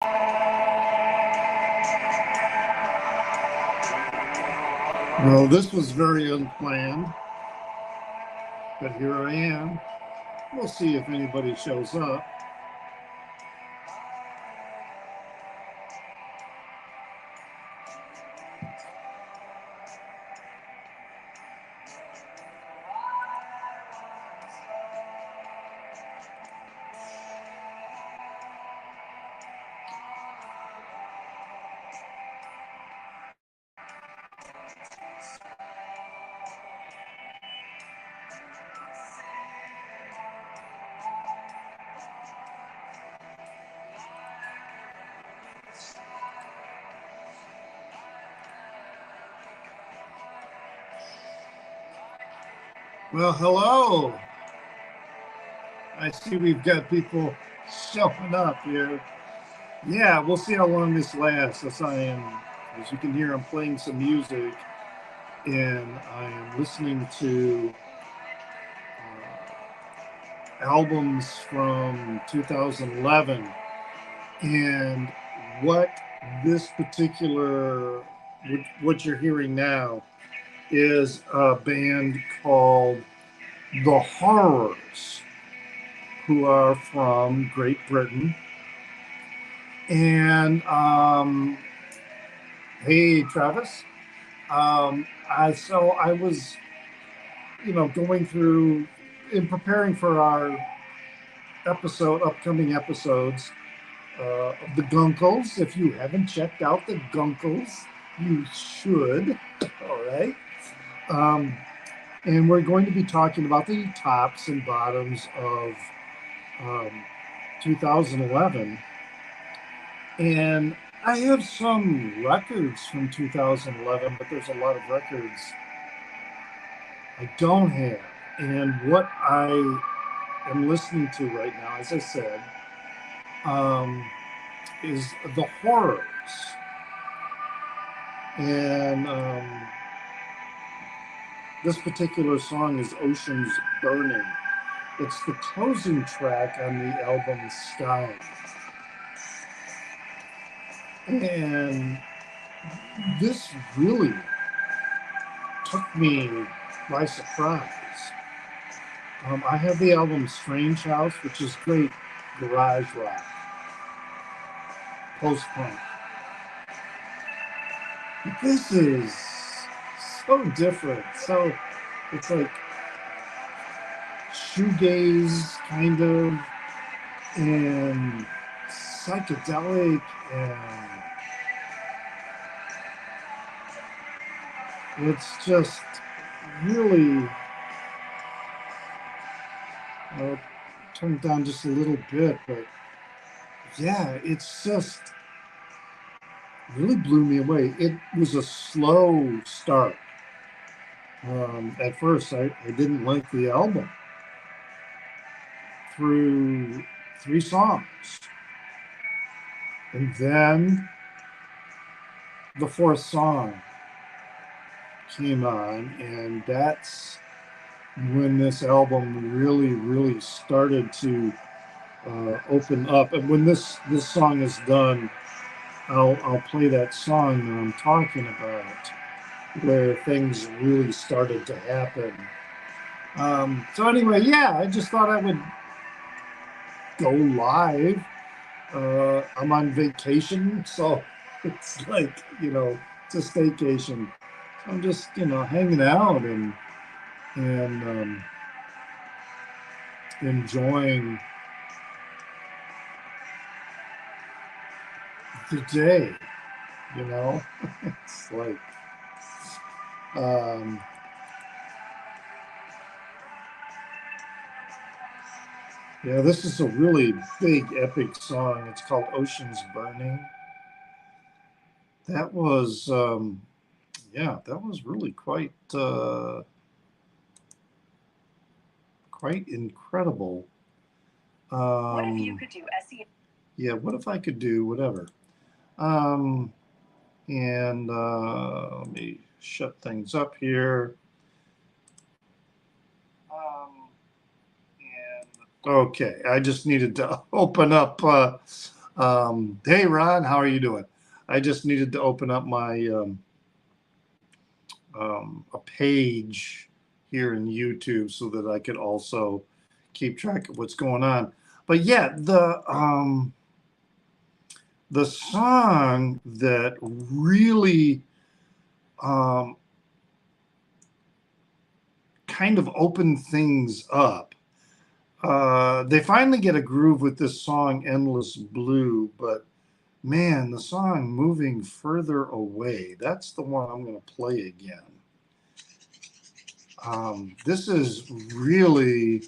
Well, this was very unplanned, but here I am. We'll see if anybody shows up. Well, hello. I see we've got people showing up here. Yeah, we'll see how long this lasts. As you can hear, I'm playing some music and I am listening to albums from 2011. And what this particular, what you're hearing now, is a band called The Horrors, who are from Great Britain. And hey, Travis. I was, going through in preparing for our upcoming episodes of the Gunkles. If you haven't checked out the Gunkles, you should. All right. Um, and we're going to be talking about the tops and bottoms of um, 2011. And I have some records from 2011, but there's a lot of records I don't have. And what I am listening to right now, as I said, is The Horrors. And this particular song is Oceans Burning. It's the closing track on the album Sky. And this really took me by surprise. I have the album Strange House, which is great garage rock, post-punk. But this is so different. So it's like shoegaze kind of, and psychedelic, and it's just really, I'll turn it down just a little bit, but yeah, it's just really blew me away. It was a slow start. At first, I didn't like the album through 3 songs. And then the 4th song came on, and that's when this album really, really started to open up. And when this song is done, I'll play that song that I'm talking about, where things really started to happen. So anyway, yeah, I just thought I would go live. I'm on vacation, so it's like, it's a staycation. So I'm just, hanging out and enjoying the day, It's like, yeah, this is a really big, epic song. It's called Oceans Burning. That was, that was really quite incredible. What if you could do SEO? Yeah, what if I could do whatever? Um, and let me shut things up here. And okay, I just needed to open up Hey, Ron, how are you doing? I just needed to open up my a page here in YouTube so that I could also keep track of what's going on. But yeah, the song that really kind of opened things up. They finally get a groove with this song, Endless Blue, but man, the song Moving Further Away, that's the one I'm going to play again. This is really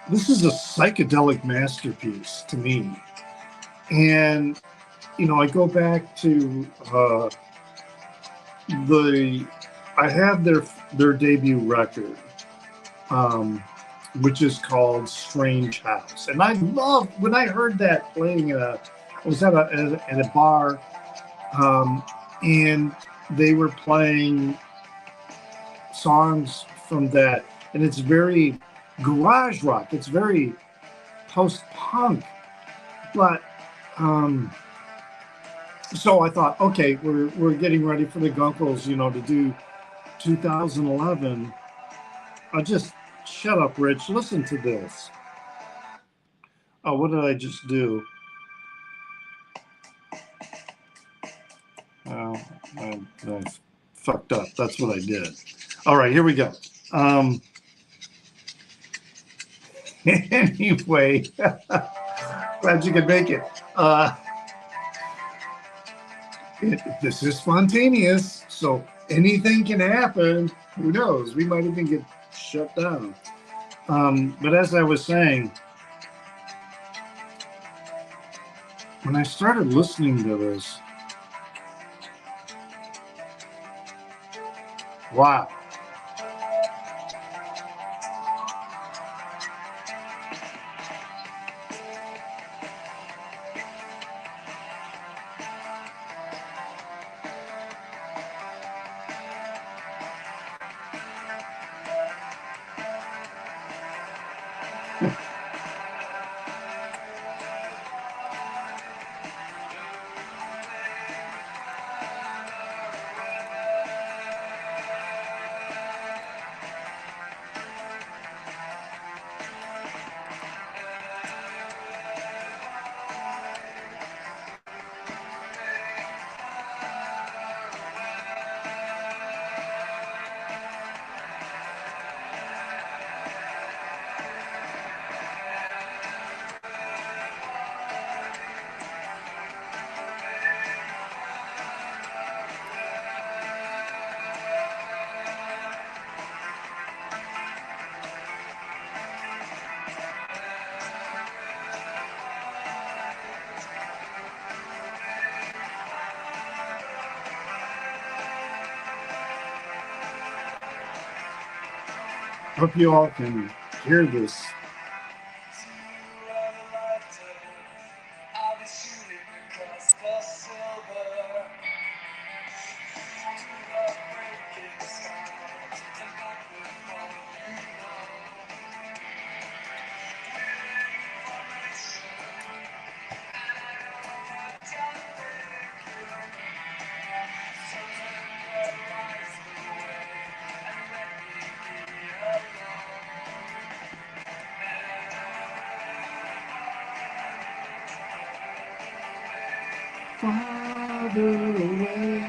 this is a psychedelic masterpiece to me. And, you know, I go back to I have their debut record, which is called Strange House. And I love when I heard that playing I was at a bar, and they were playing songs from that, and it's very garage rock. It's very post-punk, but so I thought, okay, we're getting ready for the Gunkles, you know, to do 2011. I'll just shut up, Rich. Listen to this. Oh, what did I just do? Oh, I fucked up. That's what I did. All right, here we go. Anyway, glad you could make it. This is spontaneous, so anything can happen. Who knows? We might even get shut down. But as I was saying, when I started listening to this, wow. Hope you all can hear this. Farther away.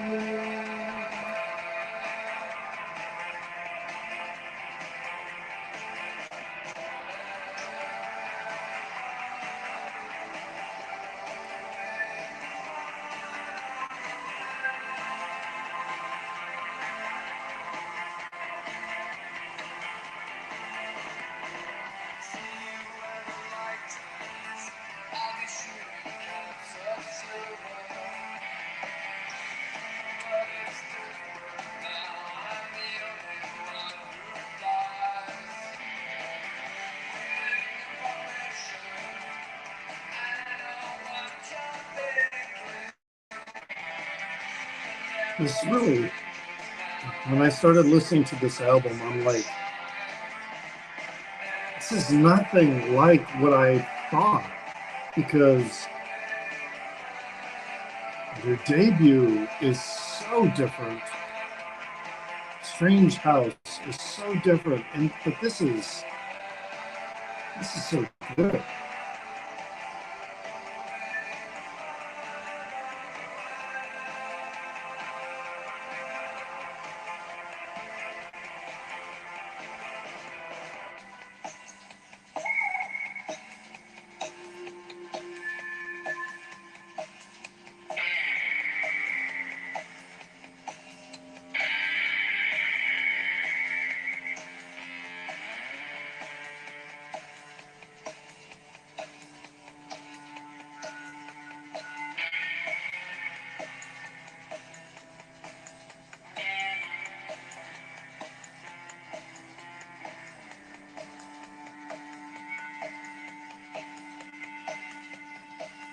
This really when I started listening to this album, I'm like, this is nothing like what I thought, because their debut is so different. Strange House is so different, but this is so good.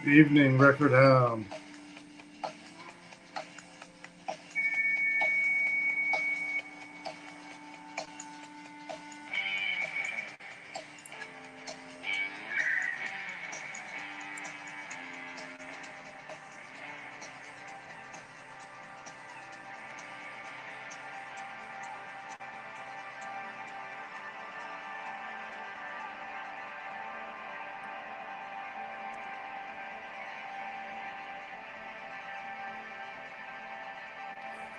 Evening, Record Hound.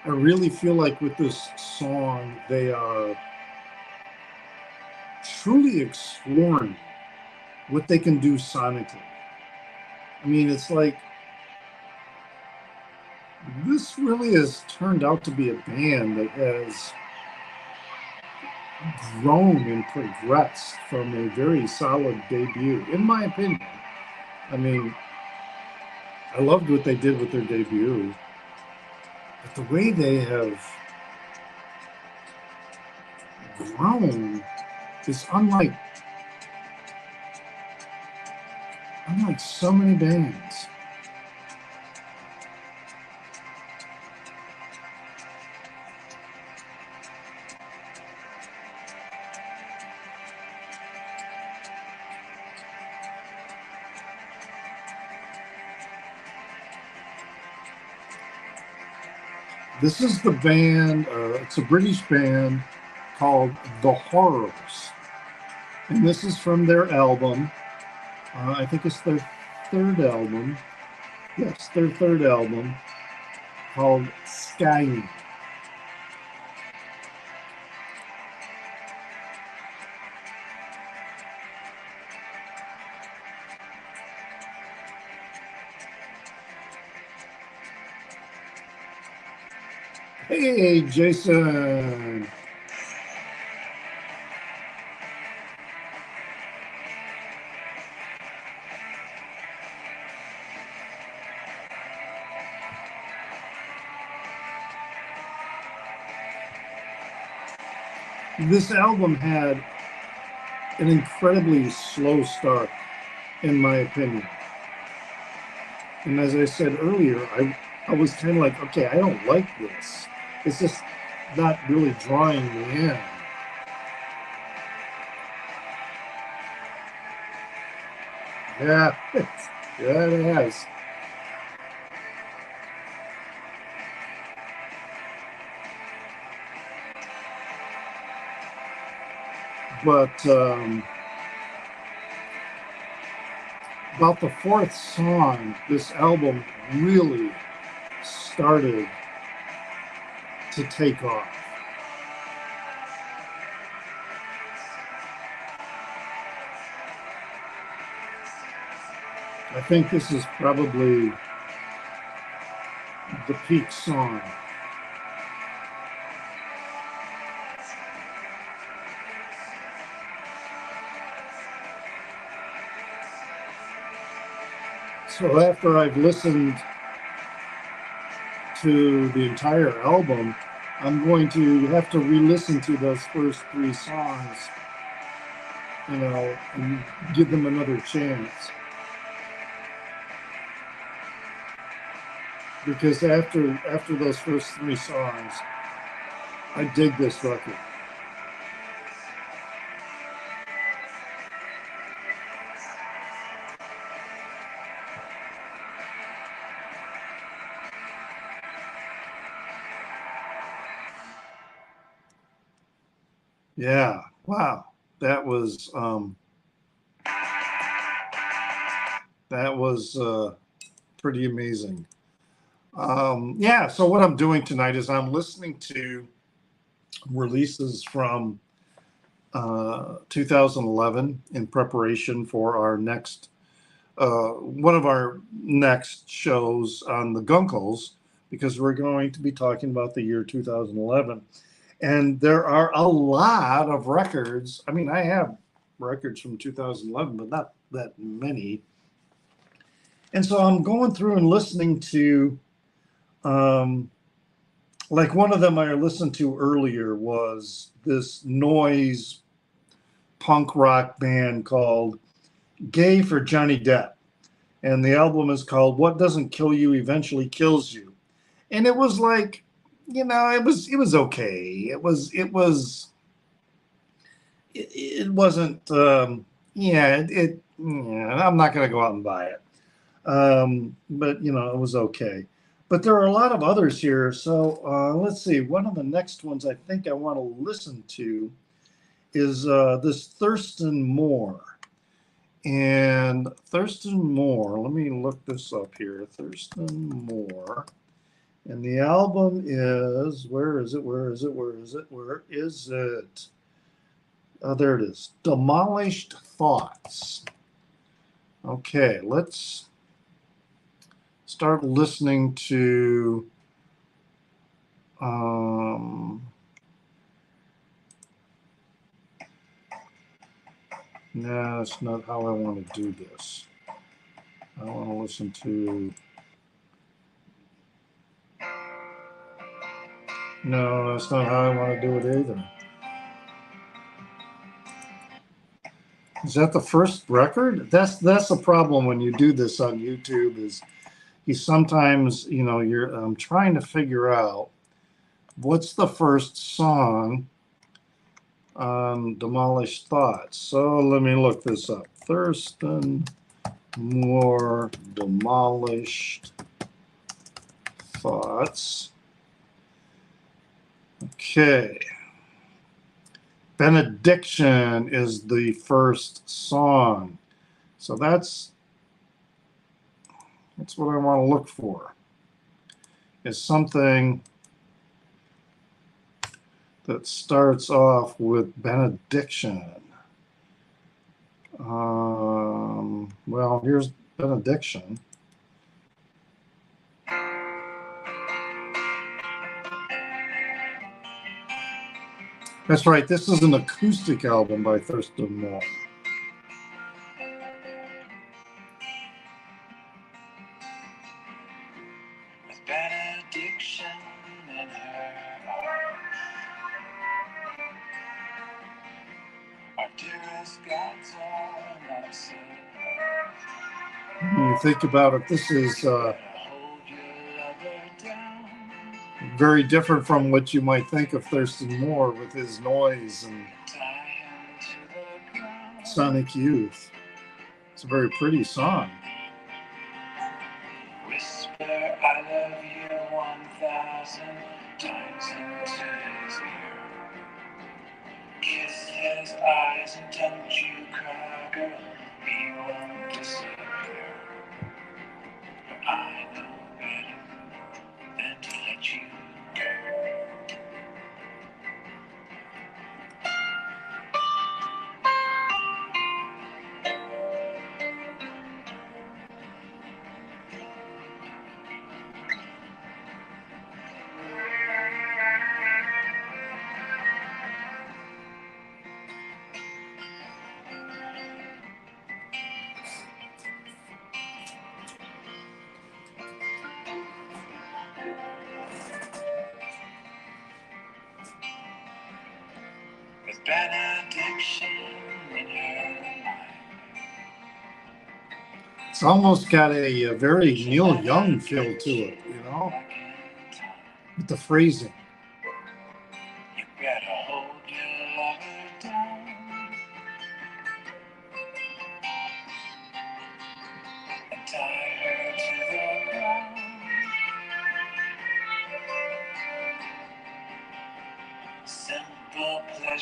I really feel like with this song, they are truly exploring what they can do sonically. I mean, it's like this really has turned out to be a band that has grown and progressed from a very solid debut, in my opinion. I mean, I loved what they did with their debut, but the way they have grown is unlike so many bands. This is the band, it's a British band called The Horrors. And this is from their album. I think it's their third album. Yes, their third album called Skying. Hey, Jason. This album had an incredibly slow start, in my opinion. And as I said earlier, I was kind of like, okay, I don't like this. It's just not really drawing me in. Yeah, yeah, it has. But about the fourth song, this album really started to take off. I think this is probably the peak song. So after I've listened to the entire album, I'm going to have to re-listen to those first three songs, and give them another chance. Because after those first three songs, I dig this record. Yeah, wow, that was pretty amazing. Yeah, so what I'm doing tonight is I'm listening to releases from 2011 in preparation for our next one of our next shows on the Gunkles, because we're going to be talking about the year 2011. And there are a lot of records. I mean, I have records from 2011, but not that many. And so I'm going through and listening to, like one of them I listened to earlier was this noise punk rock band called Gay for Johnny Depp. And the album is called What Doesn't Kill You Eventually Kills You. And it was like, you know, it was okay. It wasn't, I'm not going to go out and buy it. But, you know, it was okay. But there are a lot of others here. So let's see. One of the next ones I think I want to listen to is this Thurston Moore. And Thurston Moore, let me look this up here. Thurston Moore. And the album is, where is it? Oh, there it is. Demolished Thoughts. Okay, let's start listening to no, that's not how I want to do this. I want to listen to, no, that's not how I want to do it either. Is that the first record? That's the problem when you do this on YouTube, is you sometimes, you know, I'm trying to figure out what's the first song on Demolished Thoughts. So let me look this up. Thurston Moore, Demolished Thoughts. Okay. Benediction is the first song. So that's what I want to look for, is something that starts off with benediction. Well, here's benediction. That's right. This is an acoustic album by Thurston Moore. With benediction in her arms, our dearest God's all mercy. When you think about it, this is very different from what you might think of Thurston Moore with his noise and Sonic Youth. It's a very pretty song. Whisper, I love you 1,000 times into his ear. Kiss his eyes and don't you cry, girl. He won't disappear. But I know better than to let you go. With benediction in her mind. It's almost got a very Neil Young feel to it, you know, with the phrasing.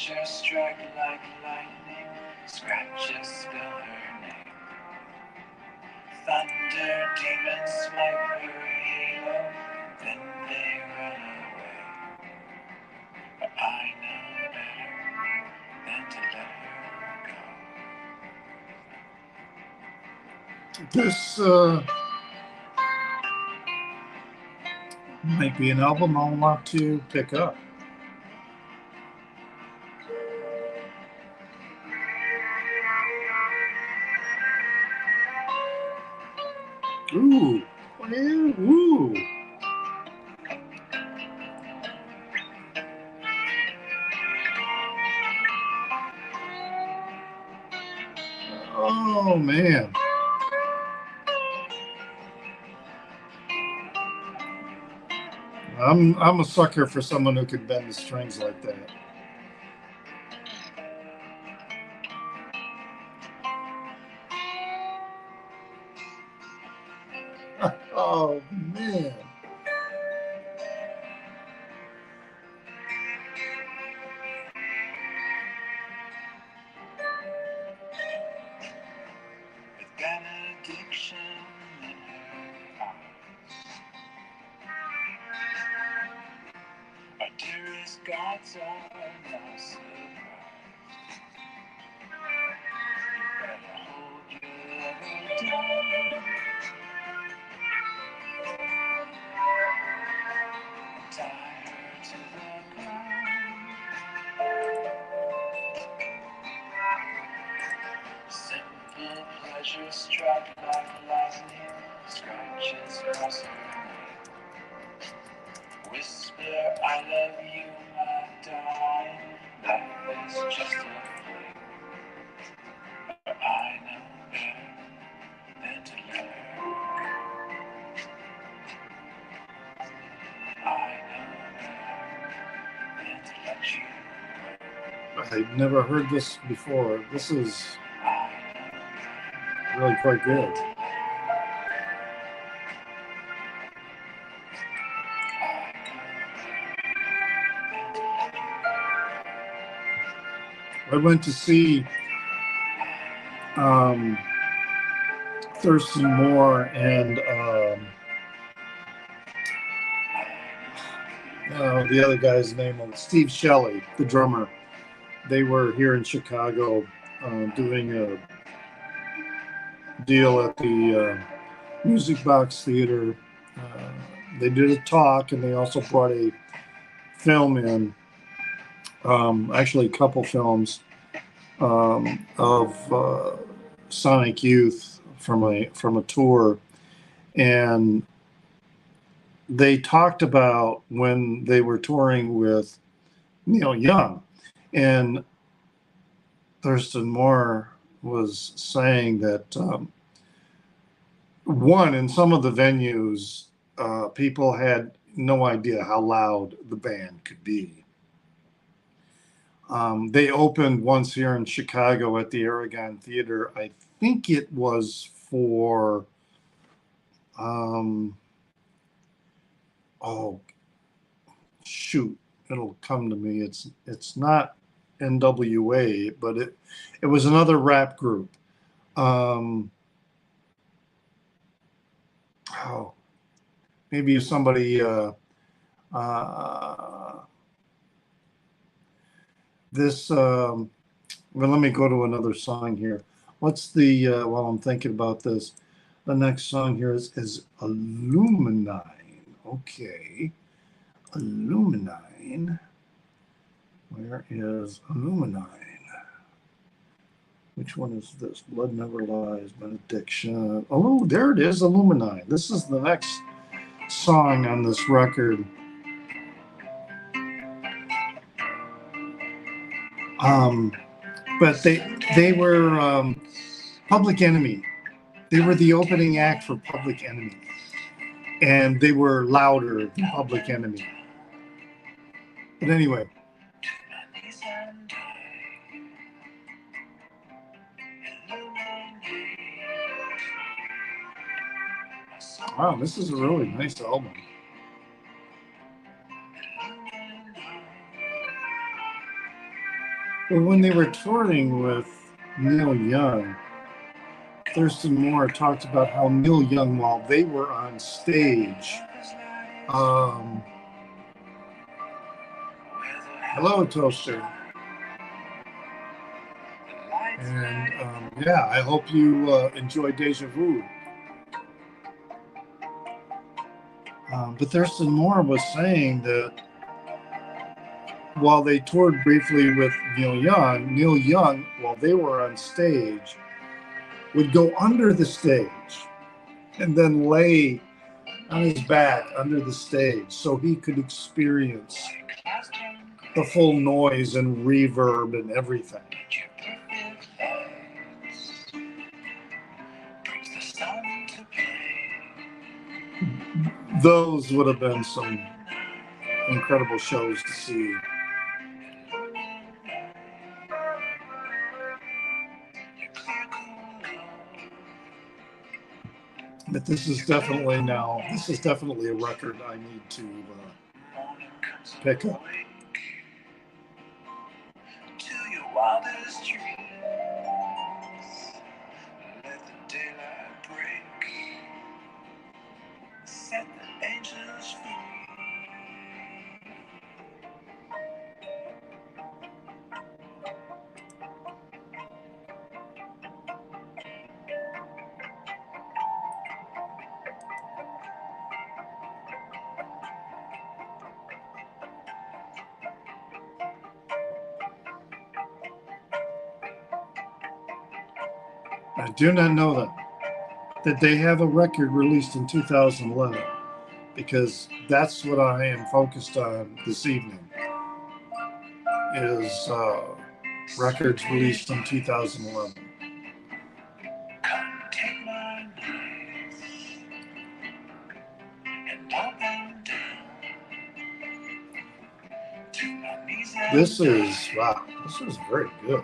pleasure strike like lightning, scratches spell her name. Thunder demons swipe her halo, then they run away. But I know better than to let her go. This might be an album I'll want to pick up. Ooh. Ooh. Oh man. I'm a sucker for someone who can bend the strings like that. Oh man. With benediction in her eyes, our dearest gods are now surprised. You better hold your lover down, tie her to the ground. Simple pleasure struck like lightning, scratches across her name. Whisper, I love you, my darling. Life is just a flame. But I know better than to let her go. I know better than to let you go. I've never heard this before. This is really quite good. I went to see Thurston Moore and the other guy's name was Steve Shelley, the drummer. They were here in Chicago doing a deal at the Music Box Theater. They did a talk, and they also brought a film in, actually a couple films of Sonic Youth from a tour, and they talked about when they were touring with Neil Young, and Thurston Moore was saying that one, in some of the venues, people had no idea how loud the band could be. They opened once here in Chicago at the Aragon Theater. I think it was for, oh, shoot, it'll come to me. It's not NWA, but it was another rap group. Maybe if somebody well, let me go to another song here. What's the while I'm thinking about this, the next song here is Illuminine. Okay, Illuminine. Where is Illuminine? Which one is this? Blood Never Lies, Benediction. Oh, there it is, Illuminine. This is the next song on this record. But they were Public Enemy. They were the opening act for Public Enemy, and they were louder than Public Enemy. But anyway. Wow, this is a really nice album. But when they were touring with Neil Young, Thurston Moore talked about how Neil Young, while they were on stage, hello, Toaster. And yeah, I hope you enjoy Deja Vu. But Thurston Moore was saying that while they toured briefly with Neil Young, while they were on stage, would go under the stage and then lay on his back under the stage so he could experience the full noise and reverb and everything. Those would have been some incredible shows to see. But this is definitely a record I need to pick up. I do not know that they have a record released in 2011, because that's what I am focused on this evening, is records released in 2011. This is very good.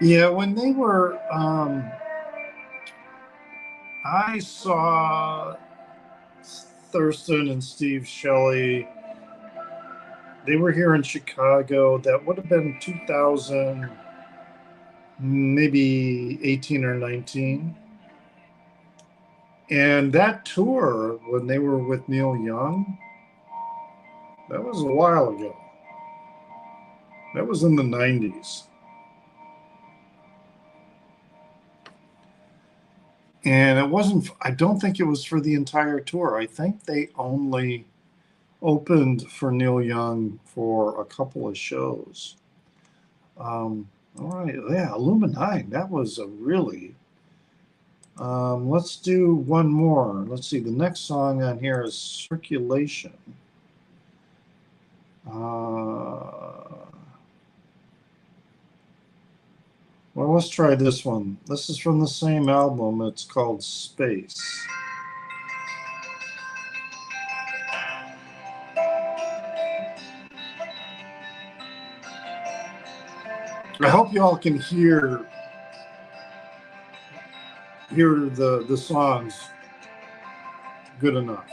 Yeah, when they were, I saw Thurston and Steve Shelley. They were here in Chicago. That would have been 2000, maybe 18 or 19. And that tour, when they were with Neil Young, that was a while ago. That was in the 90s. And I don't think it was for the entire tour. I think they only opened for Neil Young for a couple of shows. All right, yeah, Illuminine. That was a really. Let's do one more. Let's see. The next song on here is Circulation. Well, let's try this one. This is from the same album. It's called Space. I hope you all can hear the songs good enough.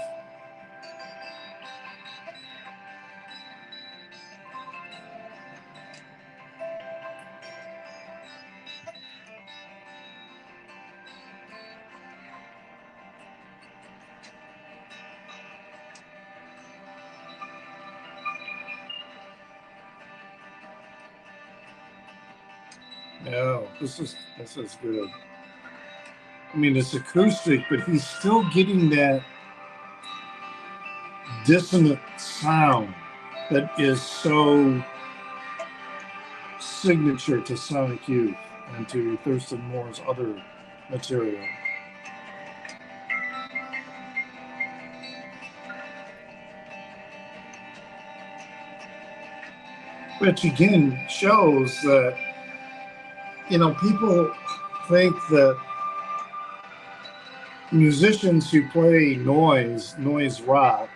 Yeah, this is good. I mean, it's acoustic, but he's still getting that dissonant sound that is so signature to Sonic Youth and to Thurston Moore's other material. Which again shows that People think that musicians who play noise rock,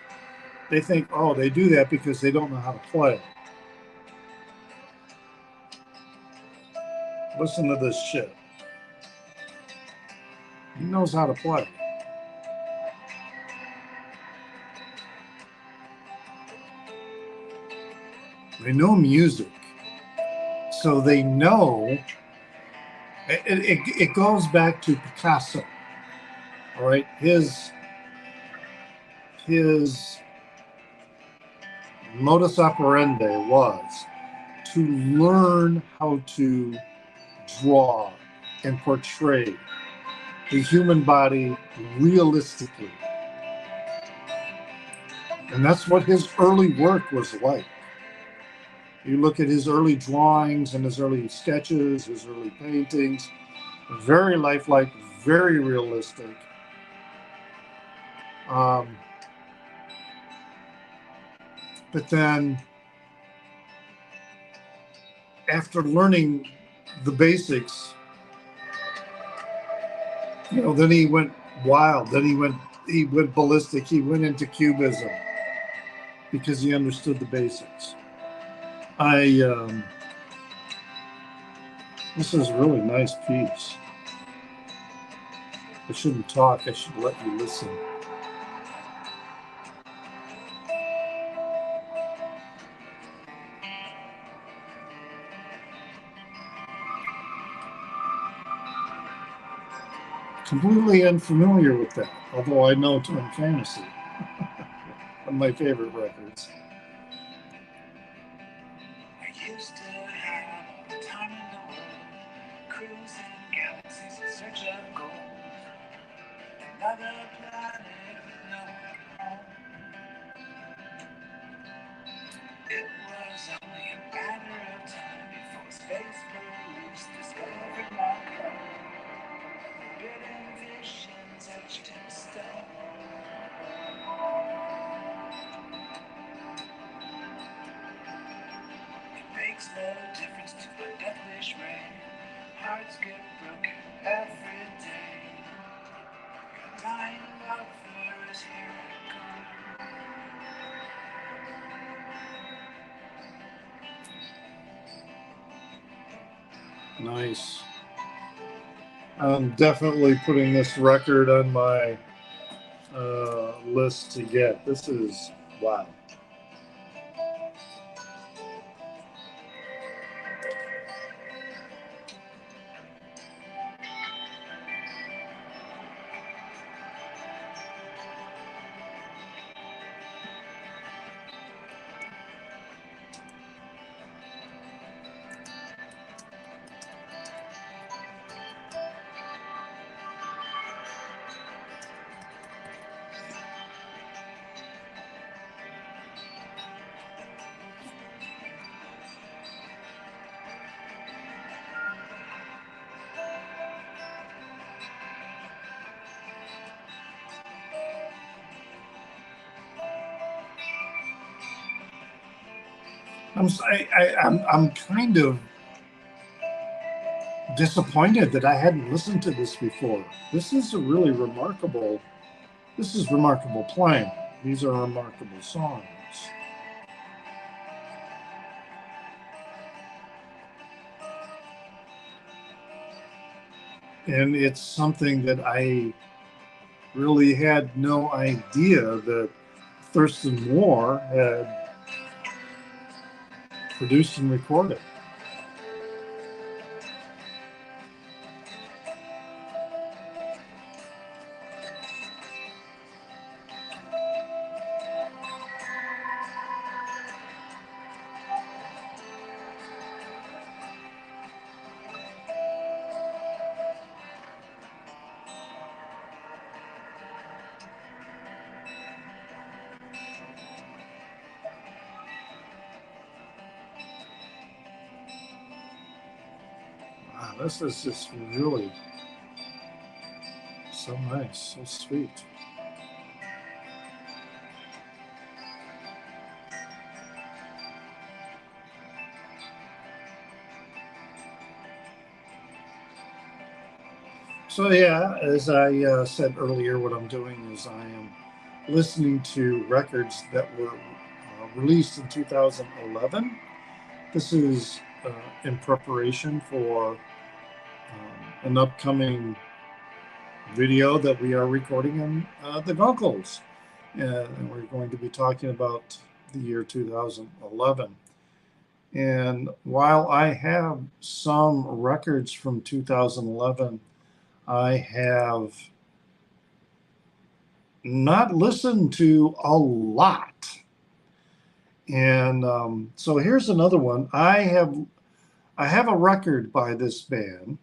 they think, oh, they do that because they don't know how to play. Listen to this shit. He knows how to play. They know music. So they know. It goes back to Picasso. All right. His modus operandi was to learn how to draw and portray the human body realistically. And that's what his early work was like. You look at his early drawings and his early sketches, his early paintings, very lifelike, very realistic. But then after learning the basics, then he went wild. Then he went ballistic. He went into cubism because he understood the basics. This is a really nice piece. I shouldn't talk. I should let you listen. Completely unfamiliar with that, although I know Twin Fantasy, one of my favorite records. I used to have all the time in the world, cruising galaxies in search of gold. Another planet with no home. It was only a matter of time before space police discovered my code. Forbidden visions etched in stone. It makes no difference to my deathwish rain. Hearts get broken every day. Dying lovers, here I go. Nice. I'm definitely putting this record on my list to get. This is wow. I'm kind of disappointed that I hadn't listened to this before. This is remarkable playing. These are remarkable songs. And it's something that I really had no idea that Thurston Moore had produced and recorded. Wow, this is just really so nice, so sweet. So yeah, as I said earlier, what I'm doing is I am listening to records that were released in 2011. This is in preparation for an upcoming video that we are recording in the Goggles. And we're going to be talking about the year 2011. And while I have some records from 2011, I have not listened to a lot. And so here's another one. I have a record by this band,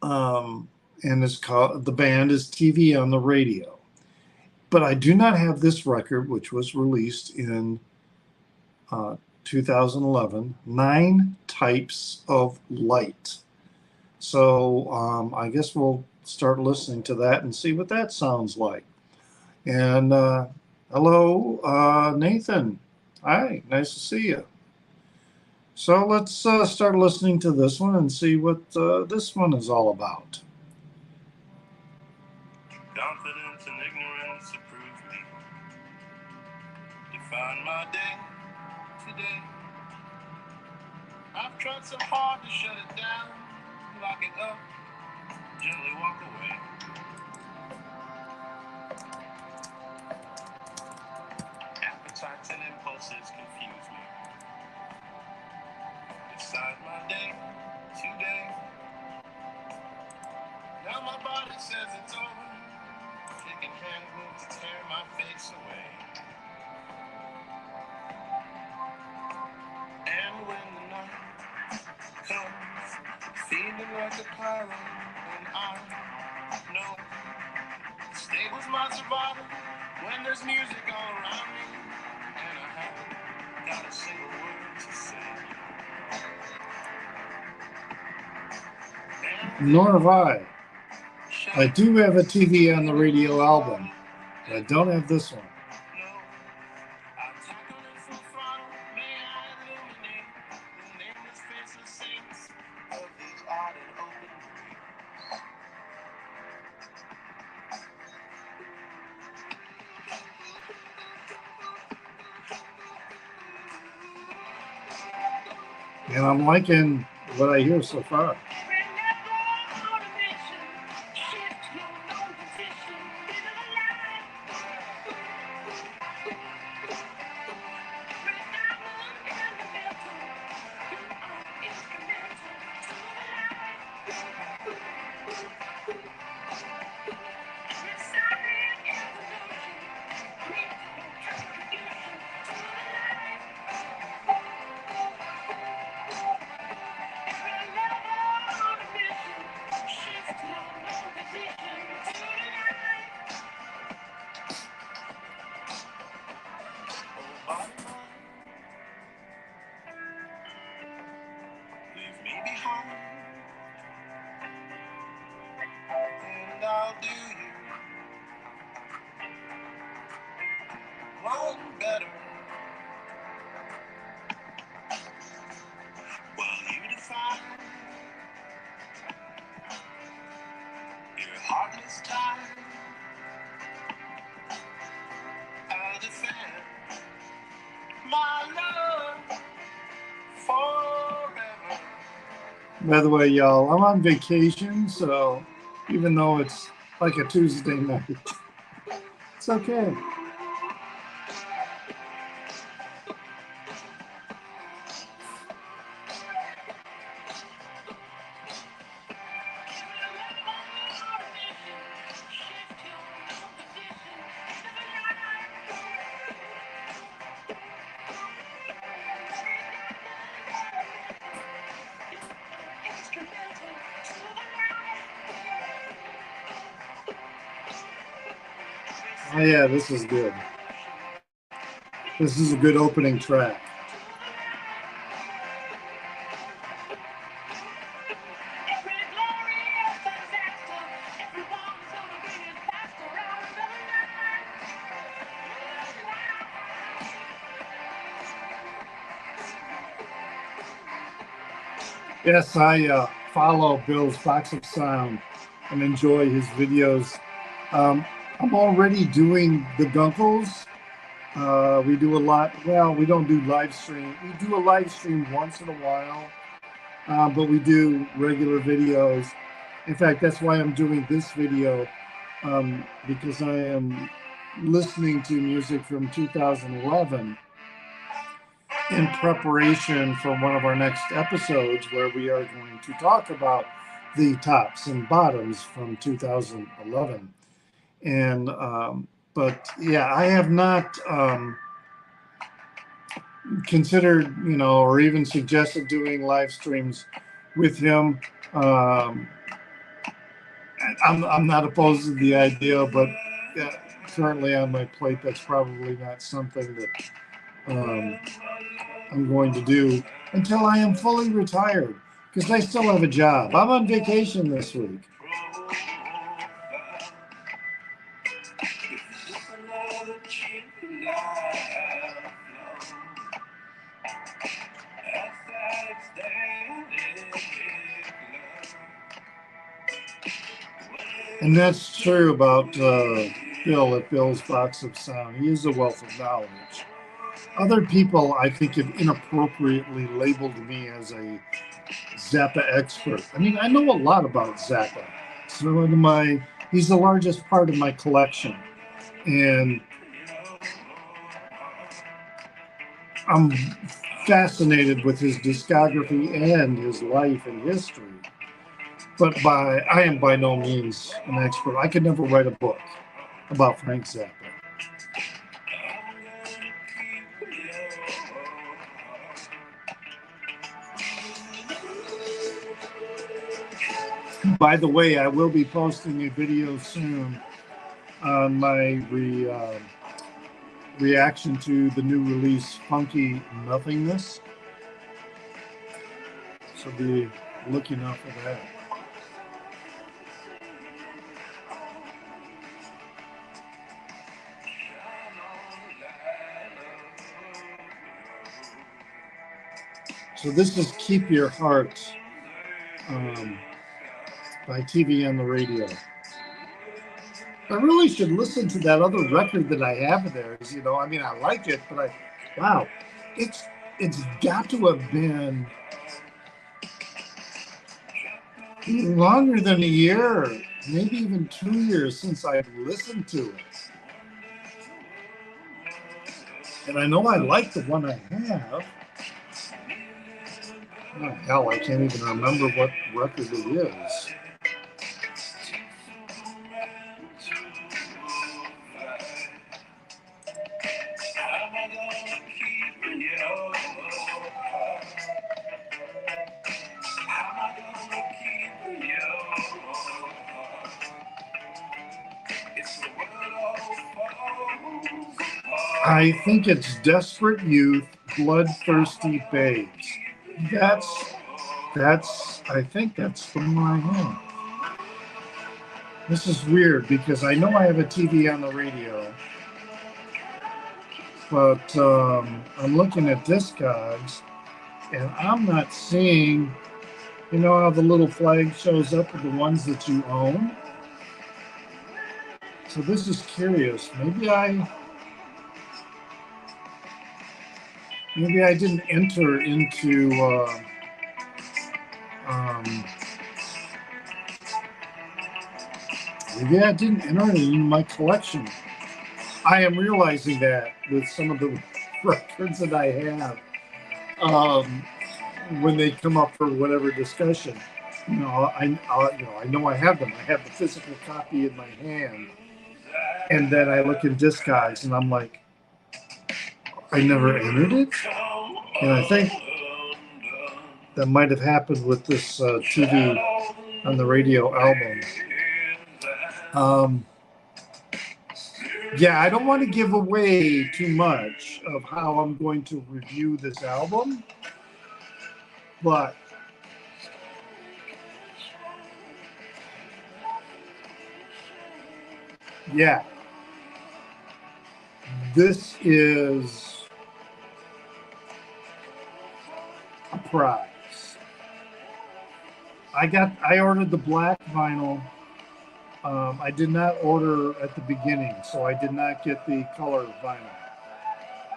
and it's called, the band is TV on the Radio. But I do not have this record, which was released in 2011, Nine Types of Light. So I guess we'll start listening to that and see what that sounds like. And hello, Nathan. Hi, nice to see you. So let's start listening to this one and see what this one is all about. Confidence and ignorance approve me. Define my day today. I've tried so hard to shut it down, lock it up, gently walk away. Appetites and impulses confuse me. Decide my day today. Now my body says it's over. Taking hand moves to tear my face away. And when the night comes, feeling like a pirate, and I know the stable's my survival when there's music all around me, and I haven't got a single word to say. Nor have I. I do have a TV on the Radio album, but I don't have this one. And I'm liking what I hear so far. Leave me behind, and I'll do you one better. While you define your heartless time, I'll defend my love forever. By the way, y'all, I'm on vacation, so even though it's like a Tuesday night, it's okay. Oh yeah, this is good. This is a good opening track. Yes, I follow Bill's Box of Sound and enjoy his videos. I'm already doing the Gunkles. We do a lot. Well, we don't do live stream. We do a live stream once in a while, but we do regular videos. In fact, that's why I'm doing this video, because I am listening to music from 2011 in preparation for one of our next episodes where we are going to talk about the tops and bottoms from 2011. And but yeah, I have not considered, or even suggested doing live streams with him. I'm not opposed to the idea, but currently on my plate, that's probably not something that I'm going to do until I am fully retired, because I still have a job. I'm on vacation this week. And that's true about Bill at Bill's Box of Sound. He is a wealth of knowledge. Other people, I think, have inappropriately labeled me as a Zappa expert. I mean, I know a lot about Zappa. So he's the largest part of my collection. And I'm fascinated with his discography and his life and history. But I am by no means an expert. I could never write a book about Frank Zappa. By the way, I will be posting a video soon on my reaction to the new release, Funky Nothingness. So be looking out for that. So this is Keep Your Heart by TV on the Radio. I really should listen to that other record that I have there. I mean, I like it, but wow, it's got to have been longer than a year, maybe even 2 years since I've listened to it. And I know I like the one I have. Oh, hell, I can't even remember what record it is. I think it's Desperate Youth, Bloodthirsty Babes. I think that's the one I have. This is weird because I know I have a TV on the radio, but I'm looking at Discogs and I'm not seeing, how the little flag shows up with the ones that you own? So this is curious. Maybe I didn't enter into maybe I didn't enter it in my collection. I am realizing that with some of the records that I have, when they come up for whatever discussion, I know I have them. I have the physical copy in my hand, and then I look in Discogs and I'm like, I never entered it, and I think that might have happened with this TV on the Radio album. Yeah, I don't want to give away too much of how I'm going to review this album, but yeah, this is a prize. I ordered the black vinyl. I did not order at the beginning, so I did not get the color vinyl.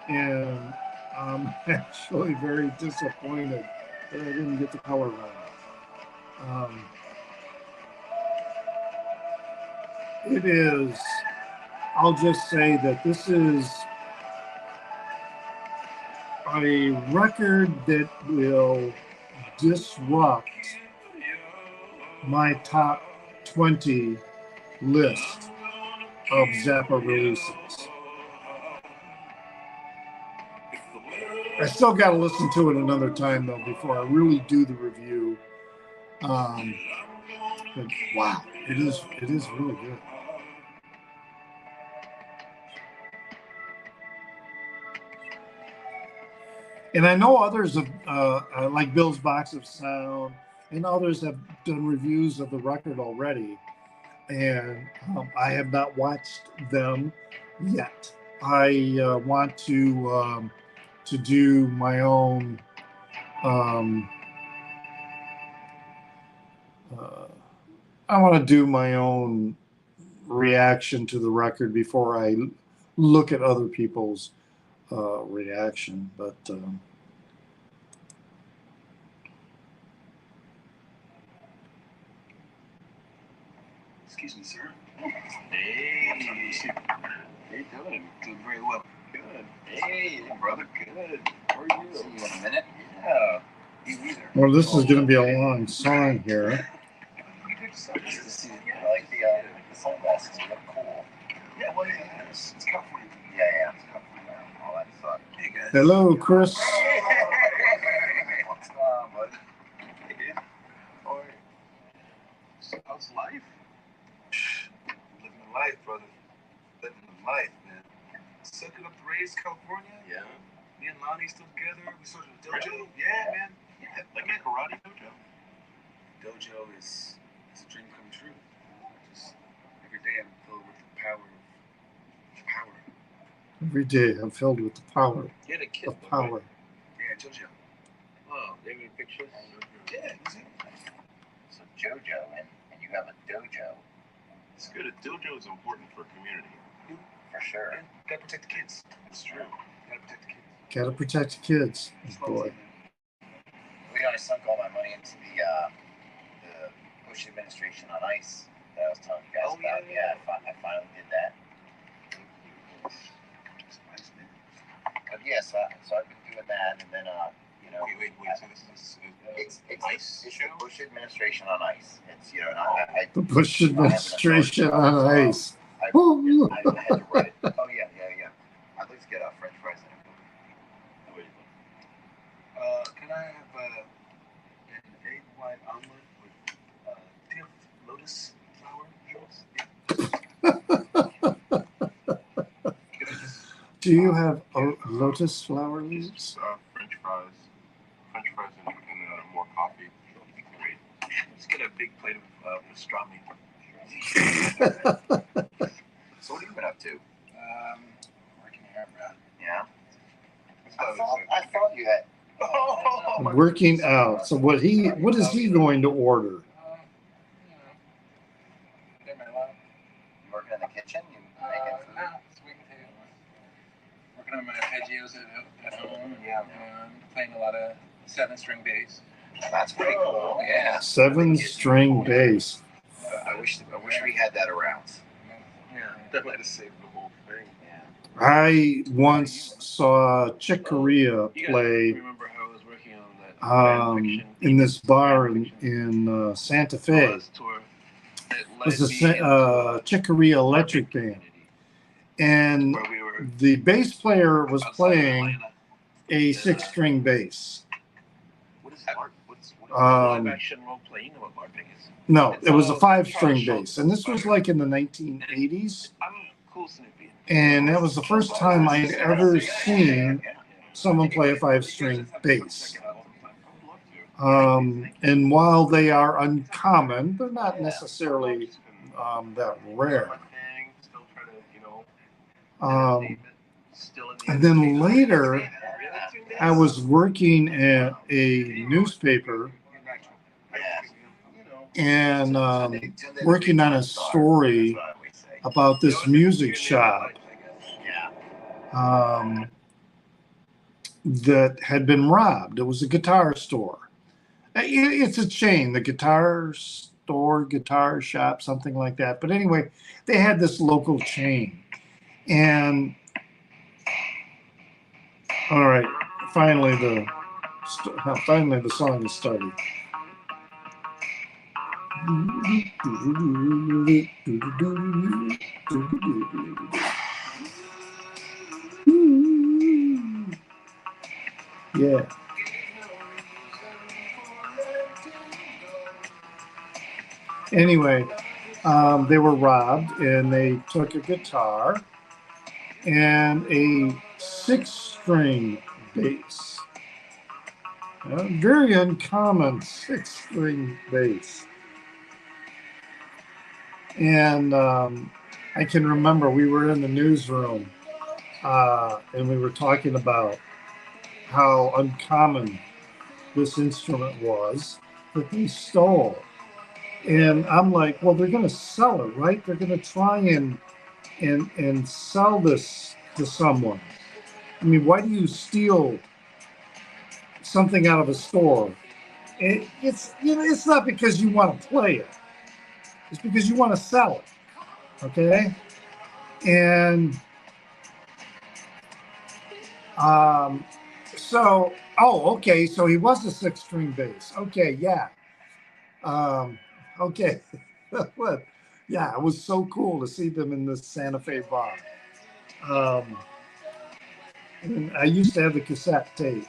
And I'm actually very disappointed that I didn't get the color vinyl. It is, I'll just say that this is a record that will disrupt my top 20 list of Zappa releases. I still got to listen to it another time though before I really do the review. But wow, it is really good. And I know others have, like Bill's Box of Sound, and others have done reviews of the record already. And I have not watched them yet. I want to do my own. I want to do my own reaction to the record before I look at other people's reaction. But excuse me, sir. Hey, how you doing? Doing very well. Good. Hey, brother. Good. How are you? See you in a minute. Yeah. You either. Well, this is going to be a long song here. Nice to see you. I like the sunglasses. They look cool. Yeah, well, yeah, it's California. Yeah, it's California. All that stuff. Hey, guys. Hello, Chris. What's going on, bud? Hey, how are you? So how's life? Living life, brother. Living life, man. Sucking up the rays, California. Yeah. Me and Lonnie still together. We started a dojo. Really? Yeah, man. Yeah, like a karate dojo. Dojo is a dream come true. Just every day I'm filled with the power of power. Every day I'm filled with the power Yeah, the kid. of power. Yeah, Jojo. Oh, they have any pictures? Yeah, So Jojo, and you have a dojo. It's good. A dojo is important for community. For sure. Yeah, gotta protect the kids. That's true. Gotta protect the kids. Gotta protect the kids. Boy. We I sunk all my money into the Bush administration on ice that I was telling you guys about. Yeah, I finally did that. But yeah, so I've been doing that, and then you know. Wait. So this is It's ice it's show? the Bush administration on ice. It's The Bush administration on ice. I had to write it. Oh yeah. I'd like to get French fries in it. Can I have an egg white omelet with do you have lotus flower leaves? Do you have lotus flower leaves? French fries and more coffee. Great. Let's get a big plate of pastrami. So what have you been up to? Working here, bro. Yeah. I thought you had. Working out. So what is he going to order? Get my love. You working in the kitchen? You making food? No, it's week two. Working on my arpeggios at home. Yeah. Playing a lot of 7-string bass. That's pretty cool. Yeah. 7-string bass. I wish we had that around. Yeah. Definitely to save the whole thing. Yeah. I once saw Chick Corea play Remember how I was working on that in this bar in Santa Fe. It was a Chick Corea electric band. And the bass player was playing a 6-string bass. What is LARP? What's Um, live action role playing? What LARPing is? No, it was a 5-string bass. And this was like in the 1980s. I'm cool Snoopy. And that was the first time I'd ever seen someone play a 5-string bass. And while they are uncommon, they're not necessarily that rare. And then later, I was working at a newspaper and working on a story about this music shop that had been robbed. It was a guitar store. It's a chain, the guitar store, guitar shop, something like that. But anyway, they had this local chain. And all right, finally the song is started. Yeah. Anyway, they were robbed, and they took a guitar and a 6-string bass. A very uncommon 6-string bass. And I can remember we were in the newsroom and we were talking about how uncommon this instrument was that they stole. And I'm like, well, they're going to sell it, right? They're going to try and sell this to someone. I mean, why do you steal something out of a store? It's not because you want to play it. It's because you want to sell it. Okay? And so he was a 6-string bass. Okay, yeah. Okay. What? Yeah, it was so cool to see them in this Santa Fe bar. And I used to have the cassette tape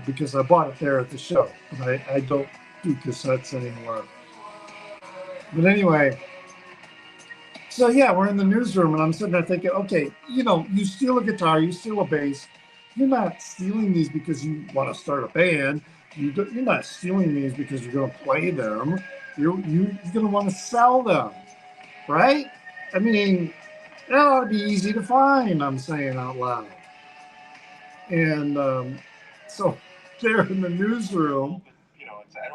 because I bought it there at the show. But I don't do cassettes anymore. But anyway, so yeah, we're in the newsroom and I'm sitting there thinking, okay, you steal a guitar, you steal a bass. You're not stealing these because you want to start a band. You're not stealing these because you're going to play them. You're going to want to sell them, right? I mean, that ought to be easy to find, I'm saying out loud. And so there in the newsroom,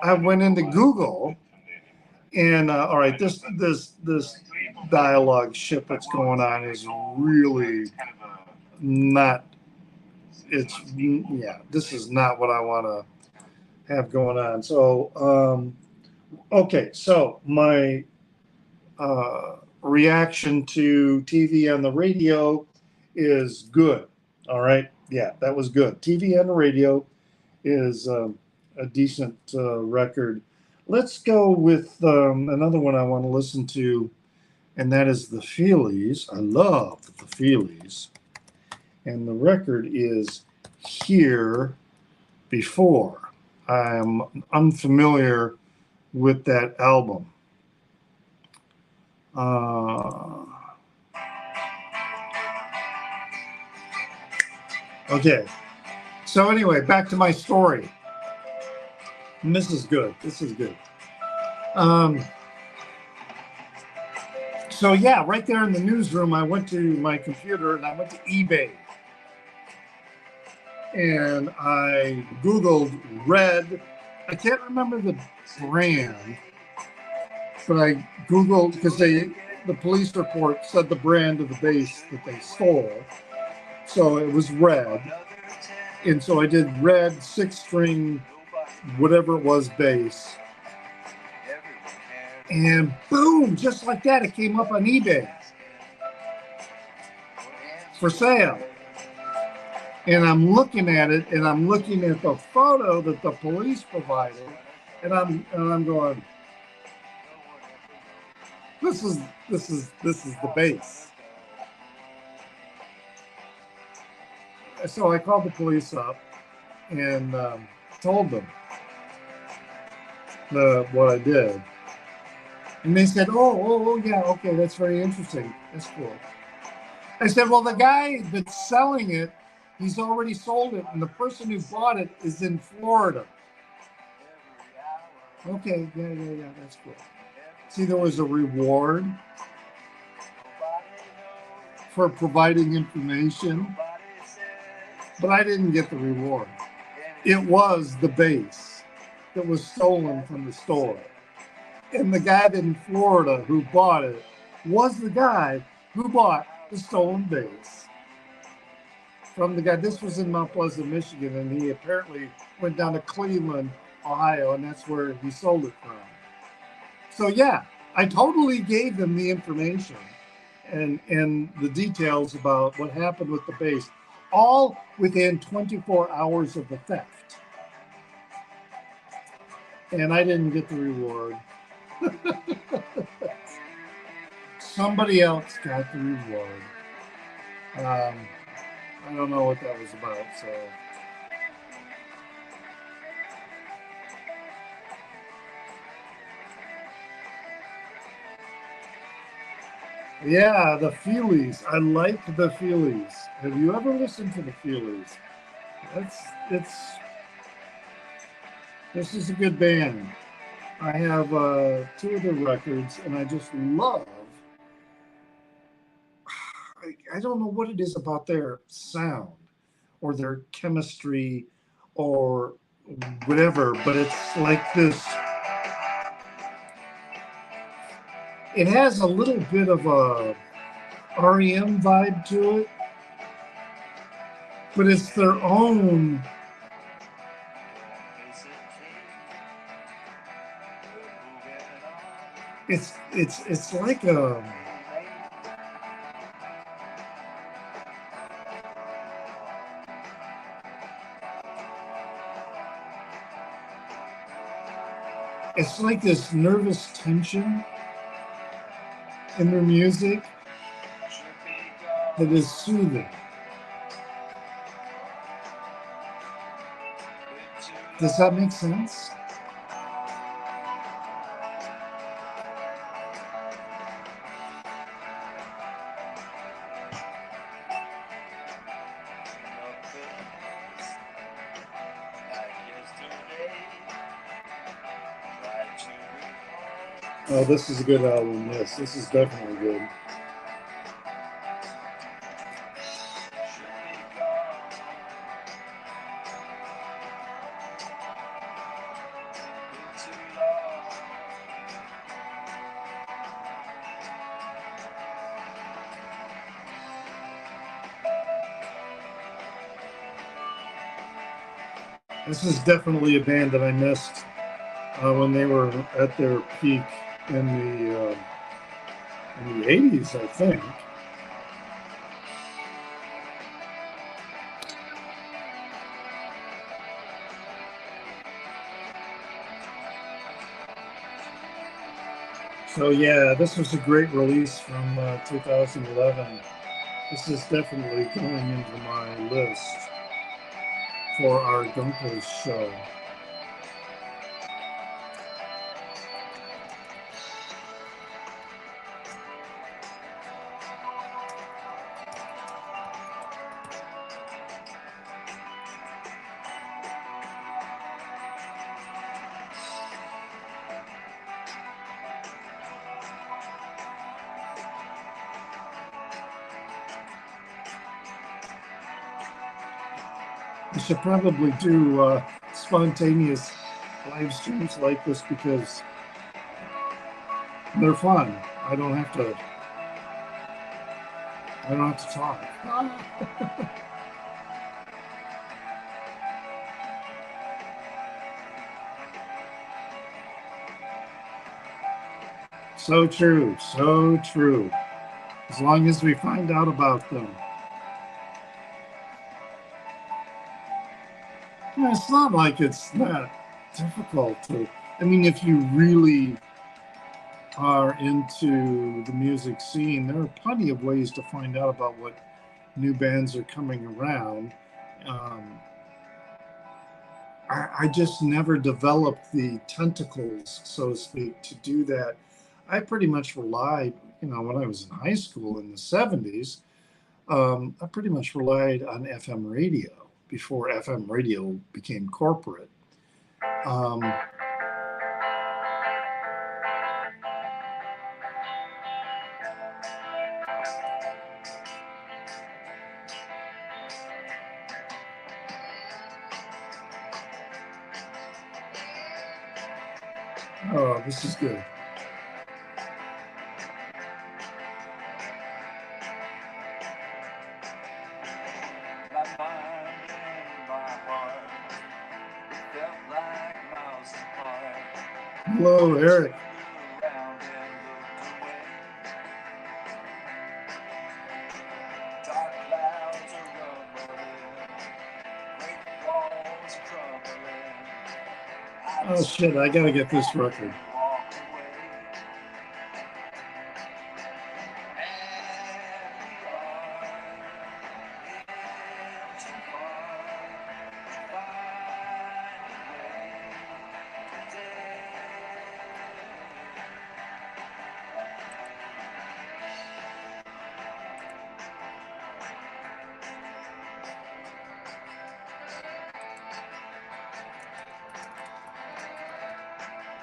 I went into Google, and all right, this dialogue shit that's going on is really not. This is not what I want to have going on. So, okay, so my reaction to TV on the radio is good. All right, yeah, that was good. TV on the radio is a decent record. Let's go with another one I want to listen to, and that is the Feelies. I love the Feelies. And the record is Here Before. I'm unfamiliar with that album. Okay. So anyway, back to my story. And this is good. This is good. So yeah, right there in the newsroom, I went to my computer and I went to eBay. And I Googled Red. I can't remember the brand, but I Googled because the police report said the brand of the bass that they stole. So it was Red. And so I did Red 6-string, whatever it was, bass. And boom, just like that, it came up on eBay for sale. And I'm looking at it, and I'm looking at the photo that the police provided, and I'm going, this is the bass. So I called the police up and told them what I did, and they said, oh yeah, okay, that's very interesting, that's cool. I said, well, the guy that's selling it, he's already sold it, and the person who bought it is in Florida. Okay, yeah, that's cool. See, there was a reward for providing information, but I didn't get the reward. It was the bass that was stolen from the store. And the guy in Florida who bought it was the guy who bought the stolen bass from the guy. This was in Mount Pleasant, Michigan, and he apparently went down to Cleveland, Ohio, and that's where he sold it from. So yeah, I totally gave them the information and the details about what happened with the bass, all within 24 hours of the theft. And I didn't get the reward. Somebody else got the reward. I don't know what that was about, so. Yeah, the Feelies. I like the Feelies. Have you ever listened to the Feelies? This is a good band. I have 2 of their records, and I just love. I don't know what it is about their sound or their chemistry or whatever, but it's like this. It has a little bit of a REM vibe to it, but it's their own. It's like a. It's like this nervous tension in their music that is soothing. Does that make sense? Oh, this is a good album. Yes, this is definitely good. This is definitely a band that I missed when they were at their peak in the 80s, I think. So yeah, this was a great release from 2011. This is definitely going into my list for our Gunkles show. I should probably do spontaneous live streams like this because they're fun. I don't have to talk. So true, so true. As long as we find out about them. It's not like it's that difficult to. I mean, if you really are into the music scene, there are plenty of ways to find out about what new bands are coming around. I just never developed the tentacles, so to speak, to do that. I pretty much relied, when I was in high school in the 70s, I pretty much relied on FM radio before FM radio became corporate. Oh, this is good. Hello, Eric. Around and look away. Dark clouds are rumbling, great walls crumbling. Oh shit, I gotta get this record. Walk away. And we are in too far to find a way today.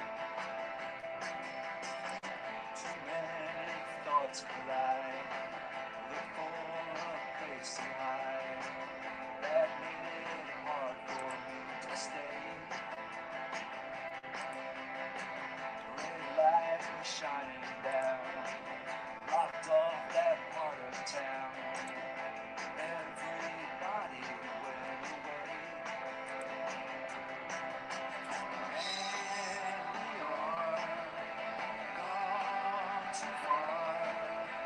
Too many thoughts collide. Look for a place to hide. That made it hard for me to stay. Red lights were shining down. Locked off that part of town. Everybody went away. And we are gone too far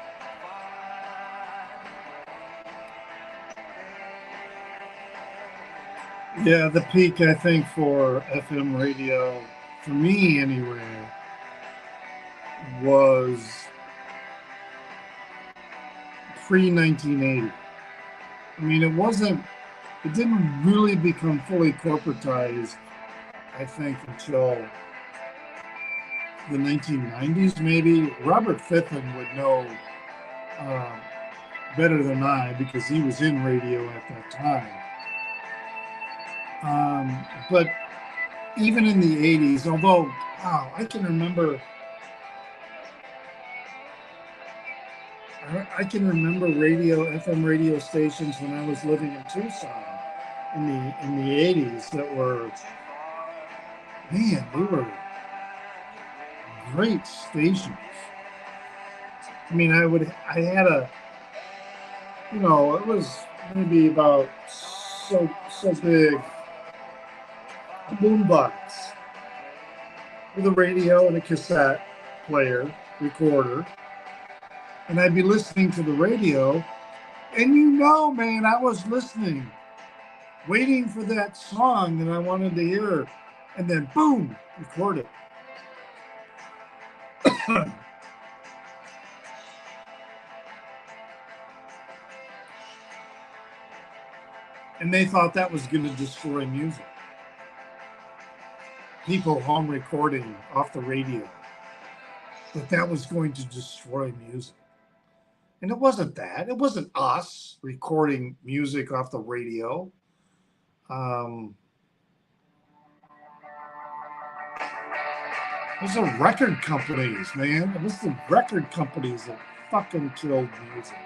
to find a way. Yeah, the peak, I think, for FM radio, for me anyway, was pre-1980. I mean, it didn't really become fully corporatized, I think, until the 1990s, maybe. Robert Fitton would know better than I because he was in radio at that time. But even in the 80s, although, wow, I can remember FM radio stations when I was living in Tucson in the 80s that were, man, they were great stations. I mean, it was maybe about so big, a boombox with a radio and a cassette player, recorder. And I'd be listening to the radio, and man, I was listening, waiting for that song that I wanted to hear, and then boom, record it. And they thought that was going to destroy music. People home recording off the radio, that was going to destroy music. And it wasn't that. It wasn't us recording music off the radio. It was the record companies, man. It was the record companies that fucking killed music.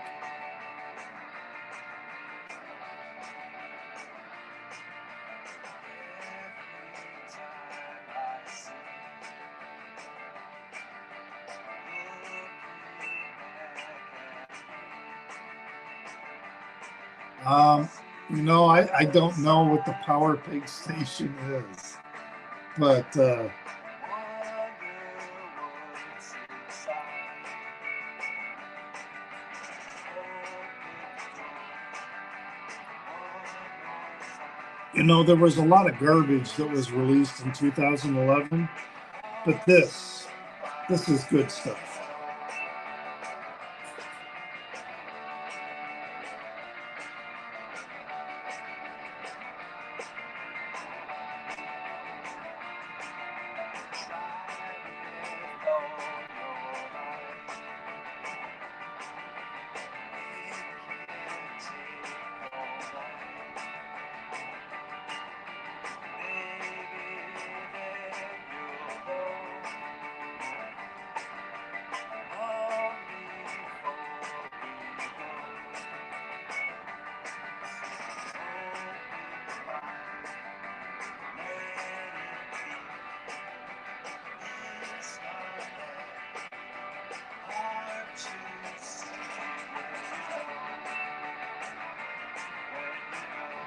I don't know what the Power Pig station is, but there was a lot of garbage that was released in 2011, but this is good stuff.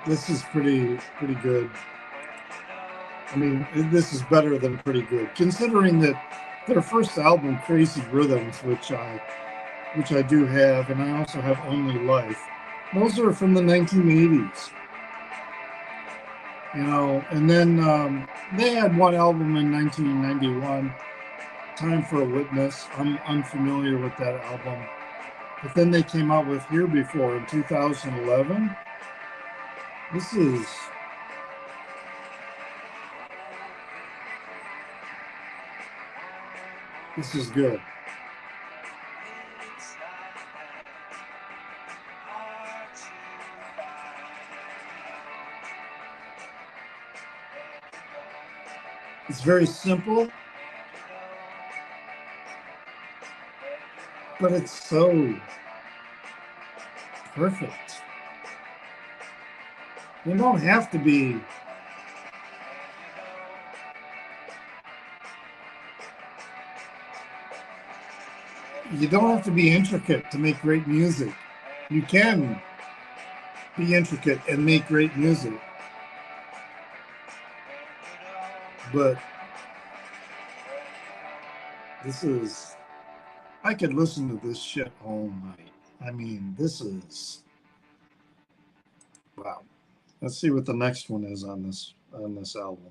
This is pretty good. I mean, this is better than pretty good, considering that their first album, Crazy Rhythms, which I do have, and I also have Only Life. Those are from the 1980s, you know. And then they had one album in 1991, Time for a Witness. I'm unfamiliar with that album. But then they came out with Here Before in 2011. This is good. It's very simple, but it's so perfect. You don't have to be intricate to make great music. You can be intricate and make great music. But I could listen to this shit all night. I mean, this is, wow. Let's see what the next one is on this album.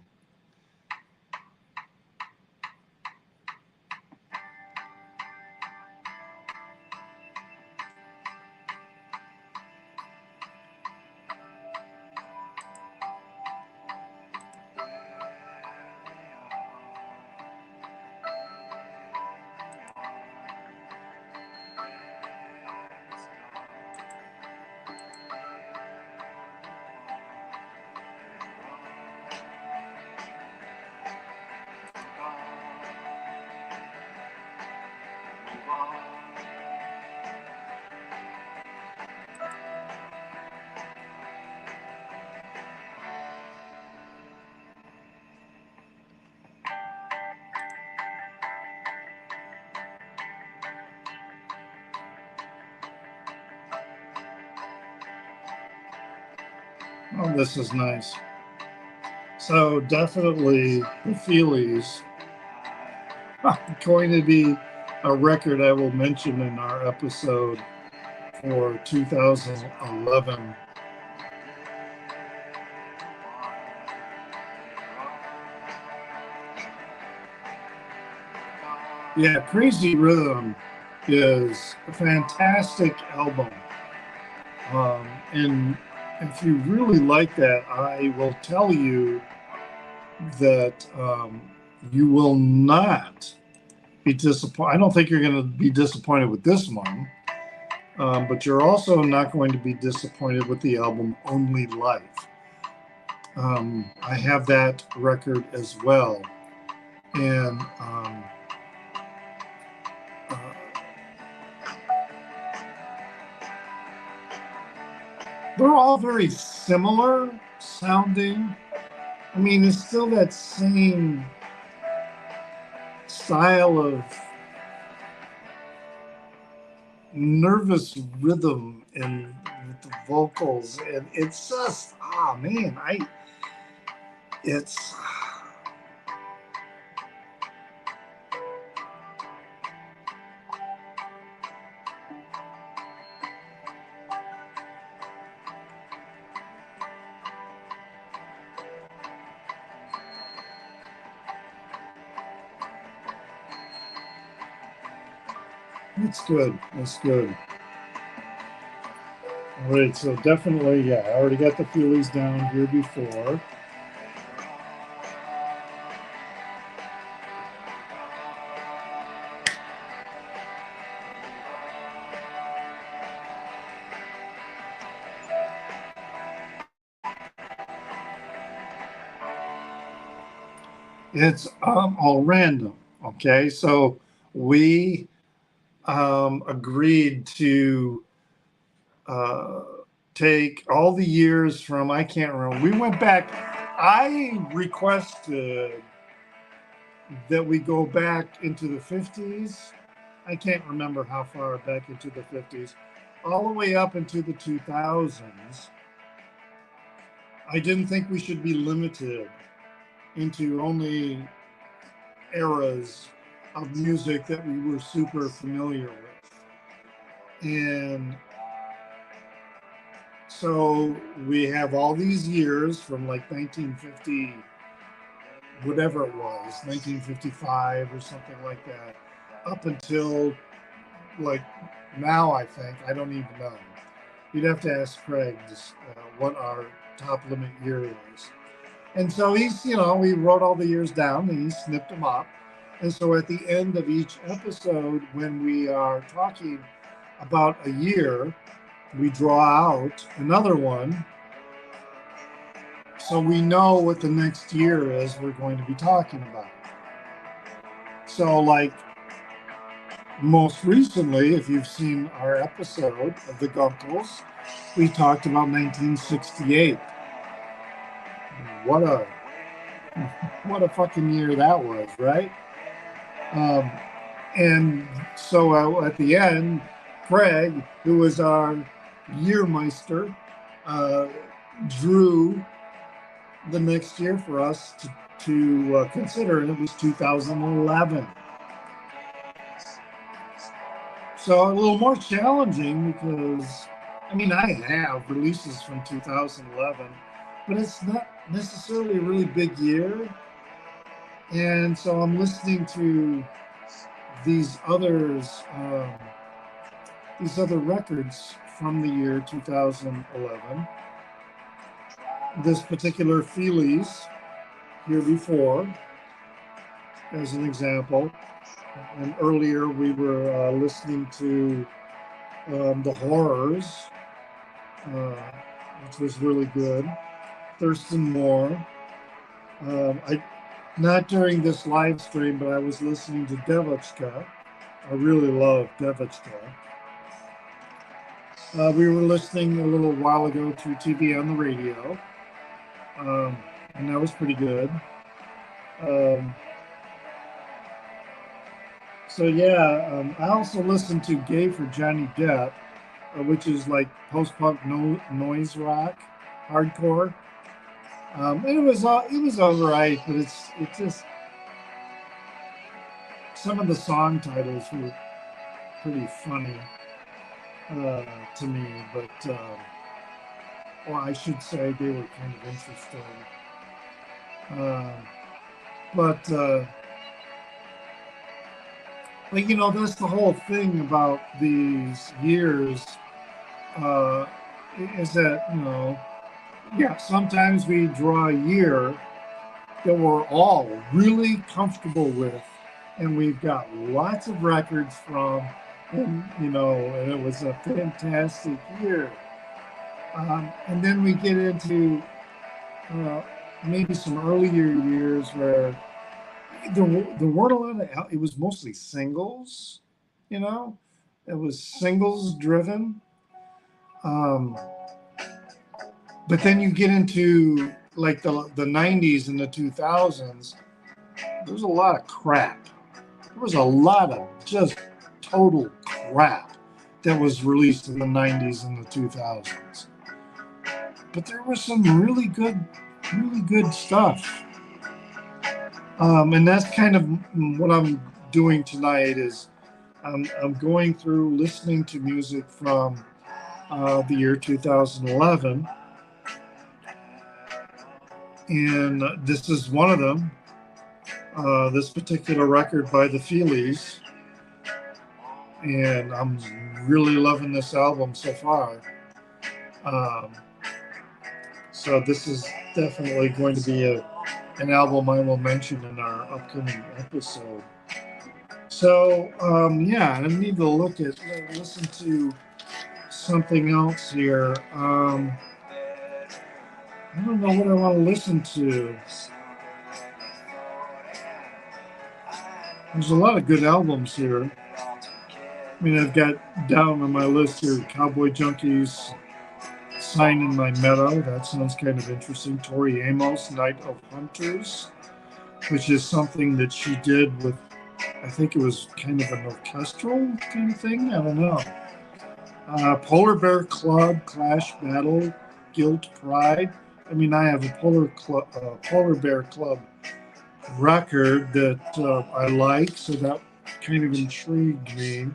Oh, this is nice. So definitely the Feelies going to be a record I will mention in our episode for 2011. Yeah, Crazy Rhythm is a fantastic album. And if you really like that, I will tell you that you will not be disappointed. I don't think you're going to be disappointed with this one, but you're also not going to be disappointed with the album Only Life. I have that record as well. And they're all very similar sounding. I mean, it's still that same style of nervous rhythm and with the vocals, and it's just, oh man, it's good. It's good. All right, so definitely, yeah, I already got the Feelies down Here Before. It's all random. Okay, so we agreed to take all the years from, I can't remember. We went back. I requested that we go back into the 50s. I can't remember how far back into the 50s, all the way up into the 2000s. I didn't think we should be limited into only eras of music that we were super familiar with. And so we have all these years from like 1950, whatever it was, 1955 or something like that, up until like now, I think. I don't even know. You'd have to ask Craig what our top limit year is. And so he's, we wrote all the years down and he snipped them up. And so at the end of each episode, when we are talking about a year, we draw out another one so we know what the next year is we're going to be talking about. So, like, most recently, if you've seen our episode of the Gunkles, we talked about 1968. What a fucking year that was, right? And so at the end, Craig, who was our yearmeister, drew the next year for us to consider, and it was 2011. So a little more challenging because, I have releases from 2011, but it's not necessarily a really big year. And so I'm listening to these other records from the year 2011. This particular Feelies, Here Before, as an example. And earlier we were listening to The Horrors, which was really good. Thurston Moore. Not during this live stream, but I was listening to Devotchka. I really love Devotchka. We were listening a little while ago to TV on the Radio, and that was pretty good. I also listened to Gay for Johnny Depp, which is like post-punk noise rock, hardcore. It was all right, but it's just some of the song titles were pretty funny to me, but or I should say they were kind of interesting. That's the whole thing about these years, is that, sometimes we draw a year that we're all really comfortable with, and we've got lots of records from, and it was a fantastic year. And then we get into maybe some earlier years where there weren't a lot of, it was mostly singles, it was singles driven. But then you get into like the 90s and the 2000s, there was a lot of crap. There was a lot of just total crap that was released in the 90s and the 2000s. But there was some really good stuff. And that's kind of what I'm doing tonight is I'm going through listening to music from the year 2011. And this is one of them, this particular record by the Feelies. And I'm really loving this album so far. So this is definitely going to be an album I will mention in our upcoming episode. So, I need to listen to something else here. I don't know what I want to listen to. There's a lot of good albums here. I've got down on my list here Cowboy Junkies, Sign in My Meadow. That sounds kind of interesting. Tori Amos, Night of Hunters, which is something that she did with, I think it was kind of an orchestral kind of thing. I don't know. Polar Bear Club, Clash Battle, Guilt, Pride. I mean, I have a Polar Bear Club record that I like, so that kind of intrigued me.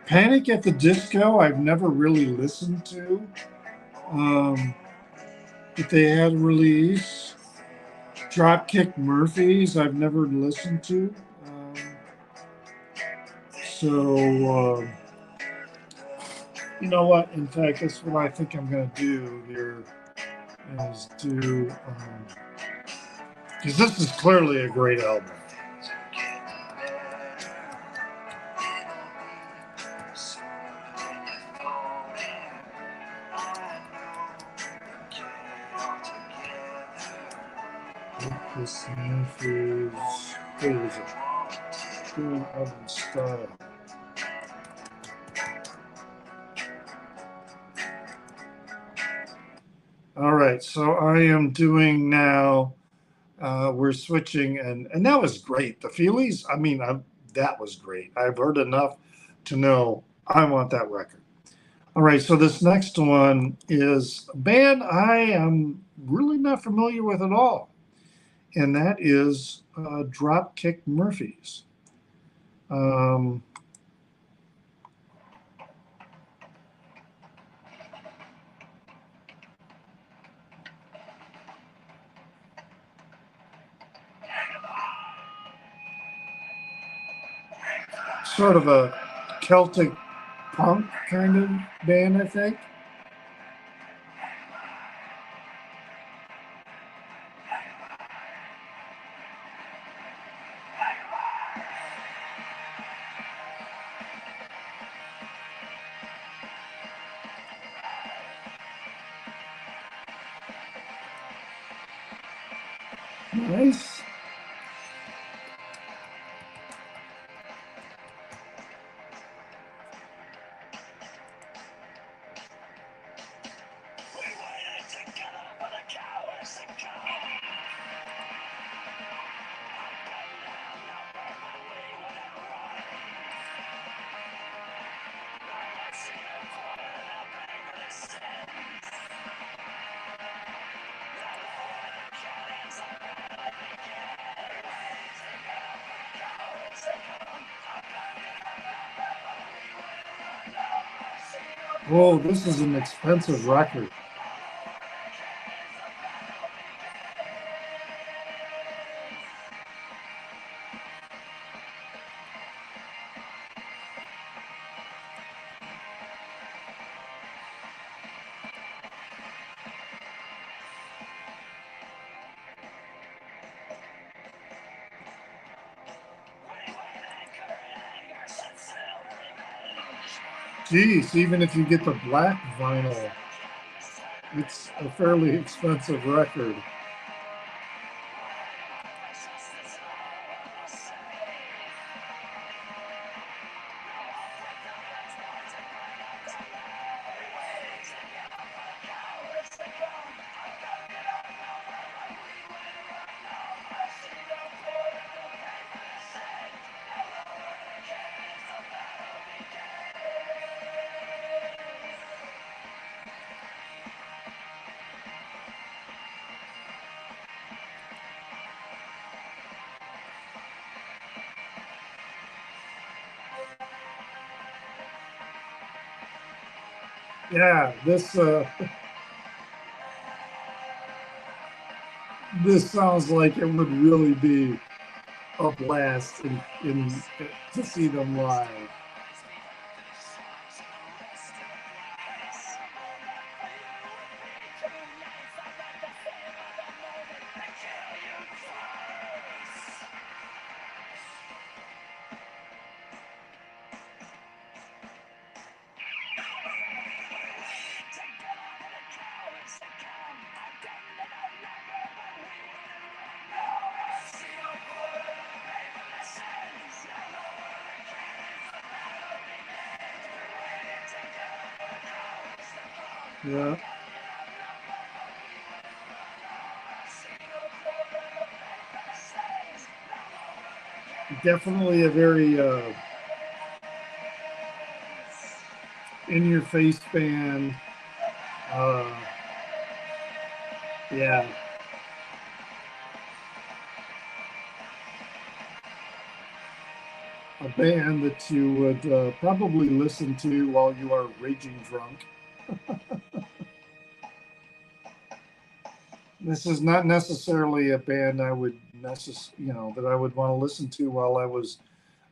Panic at the Disco, I've never really listened to, but they had a release. Dropkick Murphys, I've never listened to. So, you know what? In fact, that's what I think I'm going to do here is do, because this is clearly a great album. Chris Murphy's, what is it? Doing album style. All right, so I am doing now. We're switching, and that was great. The Feelies, I mean, that was great. I've heard enough to know I want that record. All right, so this next one is a band I am really not familiar with at all, and that is Dropkick Murphys. Sort of a Celtic punk kind of band, I think. Nice. Whoa, this is an expensive record. Geez, even if you get the black vinyl, it's a fairly expensive record. Yeah, this sounds like it would really be a blast to see them live. Yeah. Definitely a very in-your-face band. Yeah. A band that you would probably listen to while you are raging drunk. This is not necessarily a band I would that I would want to listen to while I was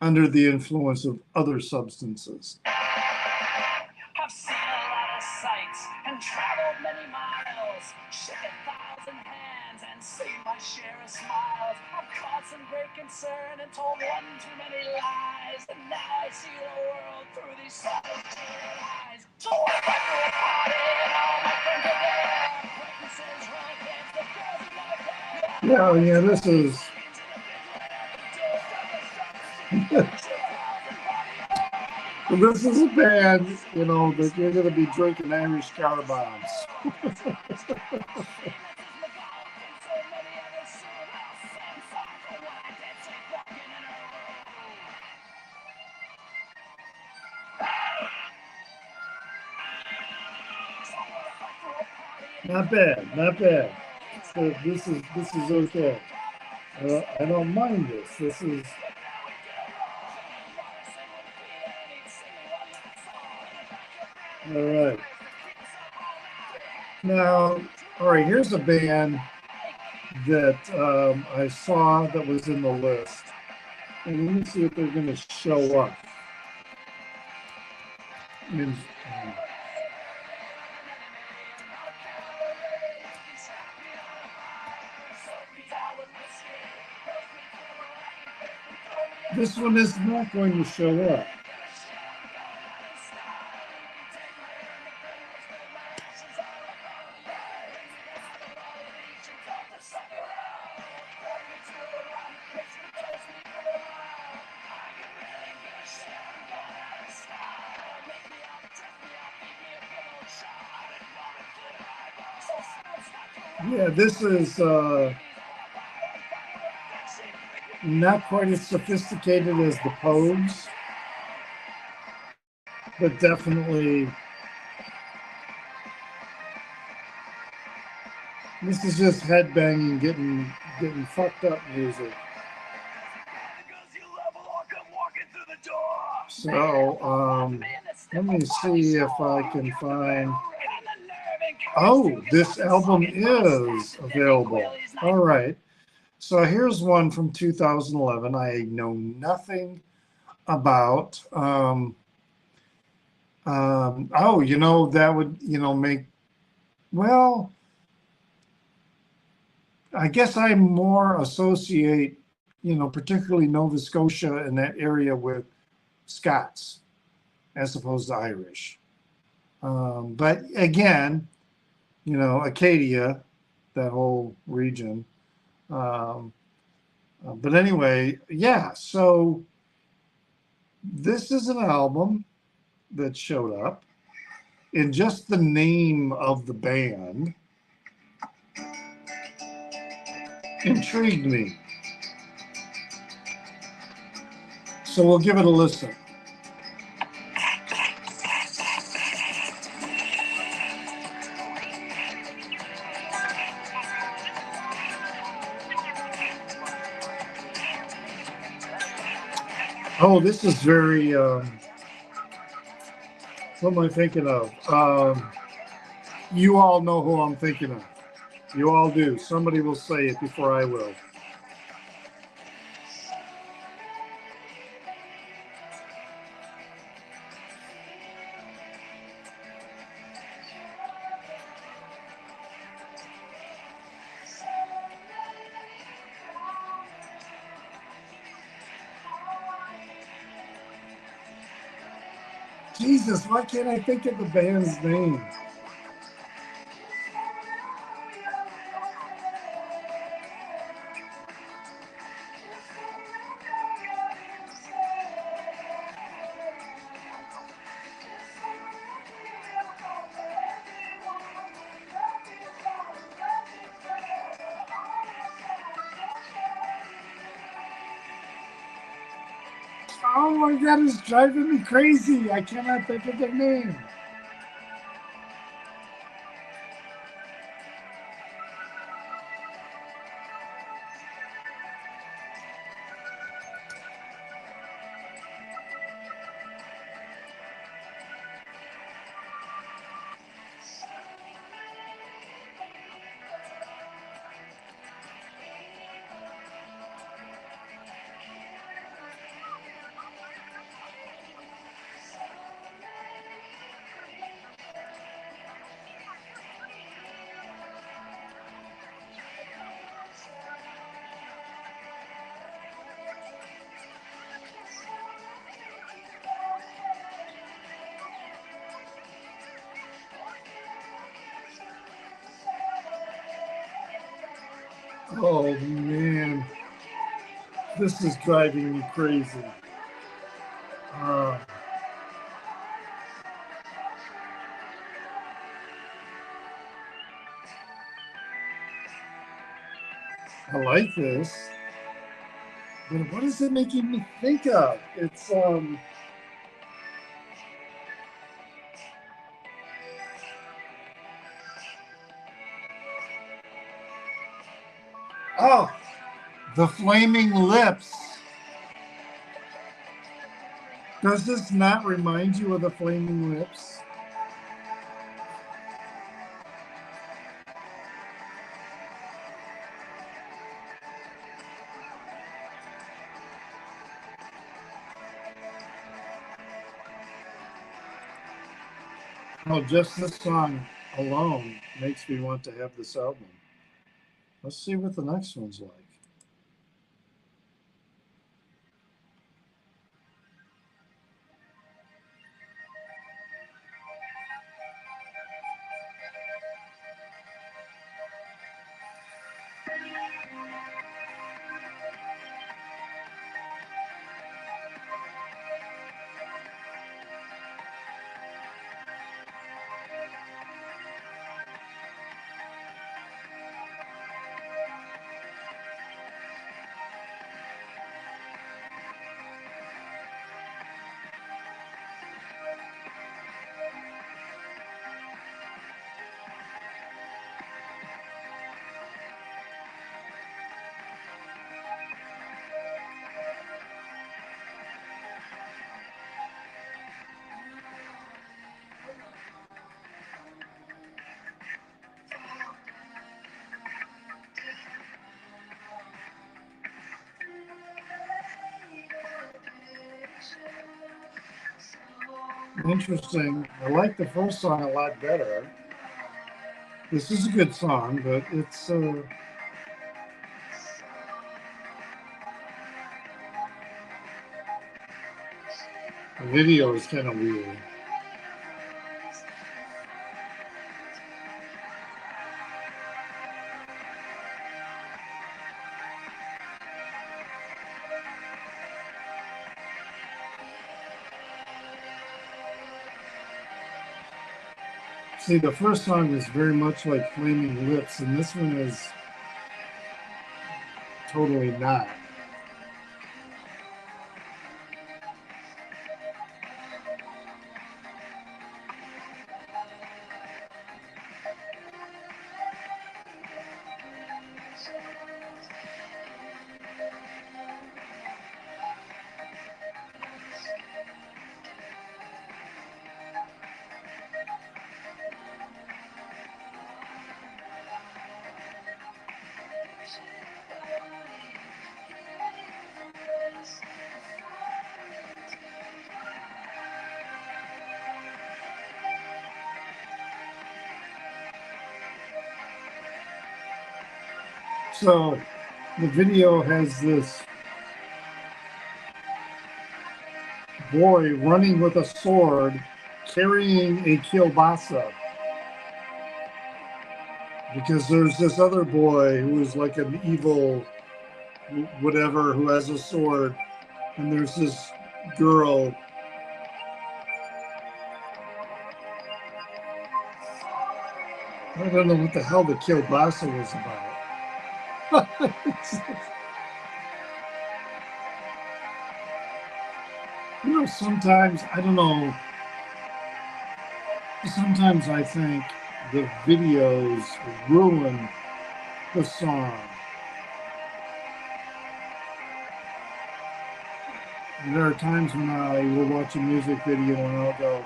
under the influence of other substances. I've seen a lot of sights and traveled many miles, shook 1,000 hands and seen my share of smiles. I've caused some great concern and told one too many lies, and now I see the world through these solitary eyes. So I went to a party and all my friends are there. Acquaintances, relatives, the girls who never care. Yeah, this is. This is a band, that you're going to be drinking Irish car bombs. Not bad, not bad. So this is okay. I don't mind this. This is. All right. Now, all right, here's a band that I saw that was in the list. And let me see if they're going to show up. This one is not going to show up. Yeah, this is not quite as sophisticated as the Pogues, but definitely this is just headbanging, getting fucked up music. So let me see if I can find. Oh, this album is available. All right. So here's one from 2011. I know nothing about. That would, make. Well, I guess I more associate, particularly Nova Scotia and that area with Scots as opposed to Irish. But again, Acadia, that whole region. But anyway, yeah, so this is an album that showed up in just the name of the band. Intrigued me. So we'll give it a listen. Oh, this is very, what am I thinking of? You all know who I'm thinking of. You all do. Somebody will say it before I will. Jesus, why can't I think of the band's name? Oh my God, it's driving me crazy. I cannot think of their name. Oh man, this is driving me crazy. Uh, I like this, but what is it making me think of? It's oh, the Flaming Lips. Does this not remind you of the Flaming Lips? Oh, just this song alone makes me want to have this album. Let's see what the next one's like. Interesting. I like the first song a lot better. This is a good song, but it's the video is kind of weird. See, the first song is very much like Flaming Lips, and this one is totally not. So the video has this boy running with a sword carrying a kielbasa, because there's this other boy who is like an evil whatever who has a sword, and there's this girl. I don't know what the hell the kielbasa was about. You know, sometimes, I don't know, sometimes I think the videos ruin the song. And there are times when I will watch a music video and I'll go,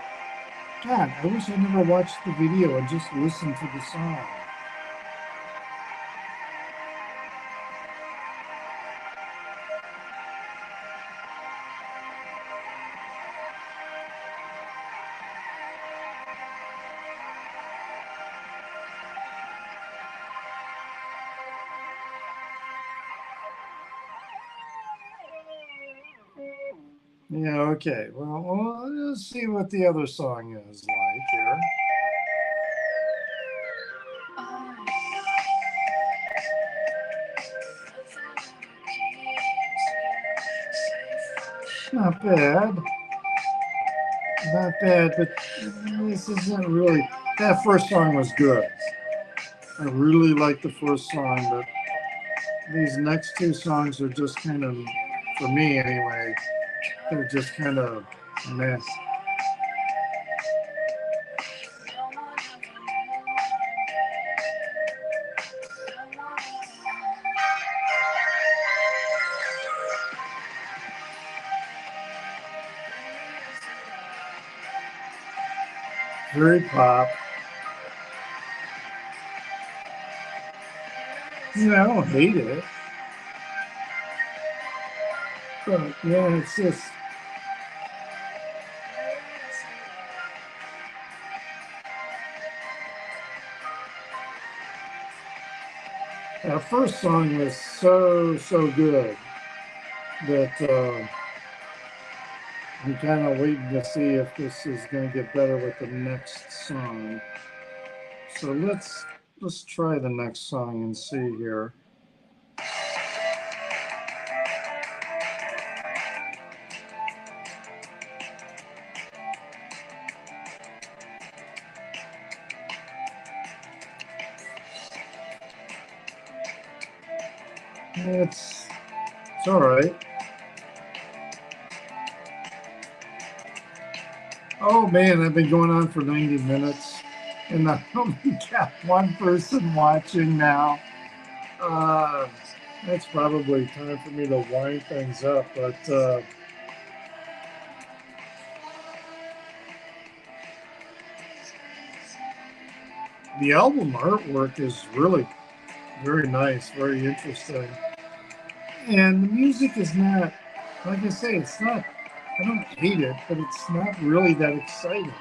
God, I wish I never watched the video and just listened to the song. Yeah, okay. Well, let's see what the other song is like here. Not bad. Not bad, but this isn't really. That first song was good. I really like the first song, but these next two songs are just kind of, for me anyway, they're just kind of meh. Very pop. Yeah, I don't hate it. But yeah, it's just. That first song was so good that I'm kind of waiting to see if this is going to get better with the next song. So let's try the next song and see here. It's all right. Oh man, I've been going on for 90 minutes, and I only got one person watching now. That's probably time for me to wind things up, but the album artwork is really very nice, very interesting. And the music is not, like I say, it's not, I don't hate it, but it's not really that exciting.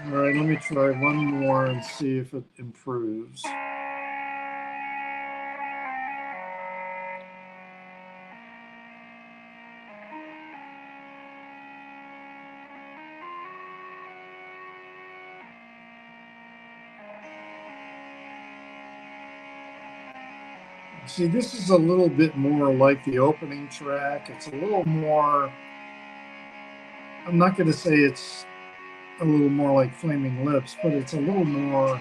All right, let me try one more and see if it improves. See, this is a little bit more like the opening track. It's a little more, I'm not going to say it's a little more like Flaming Lips, but it's a little more,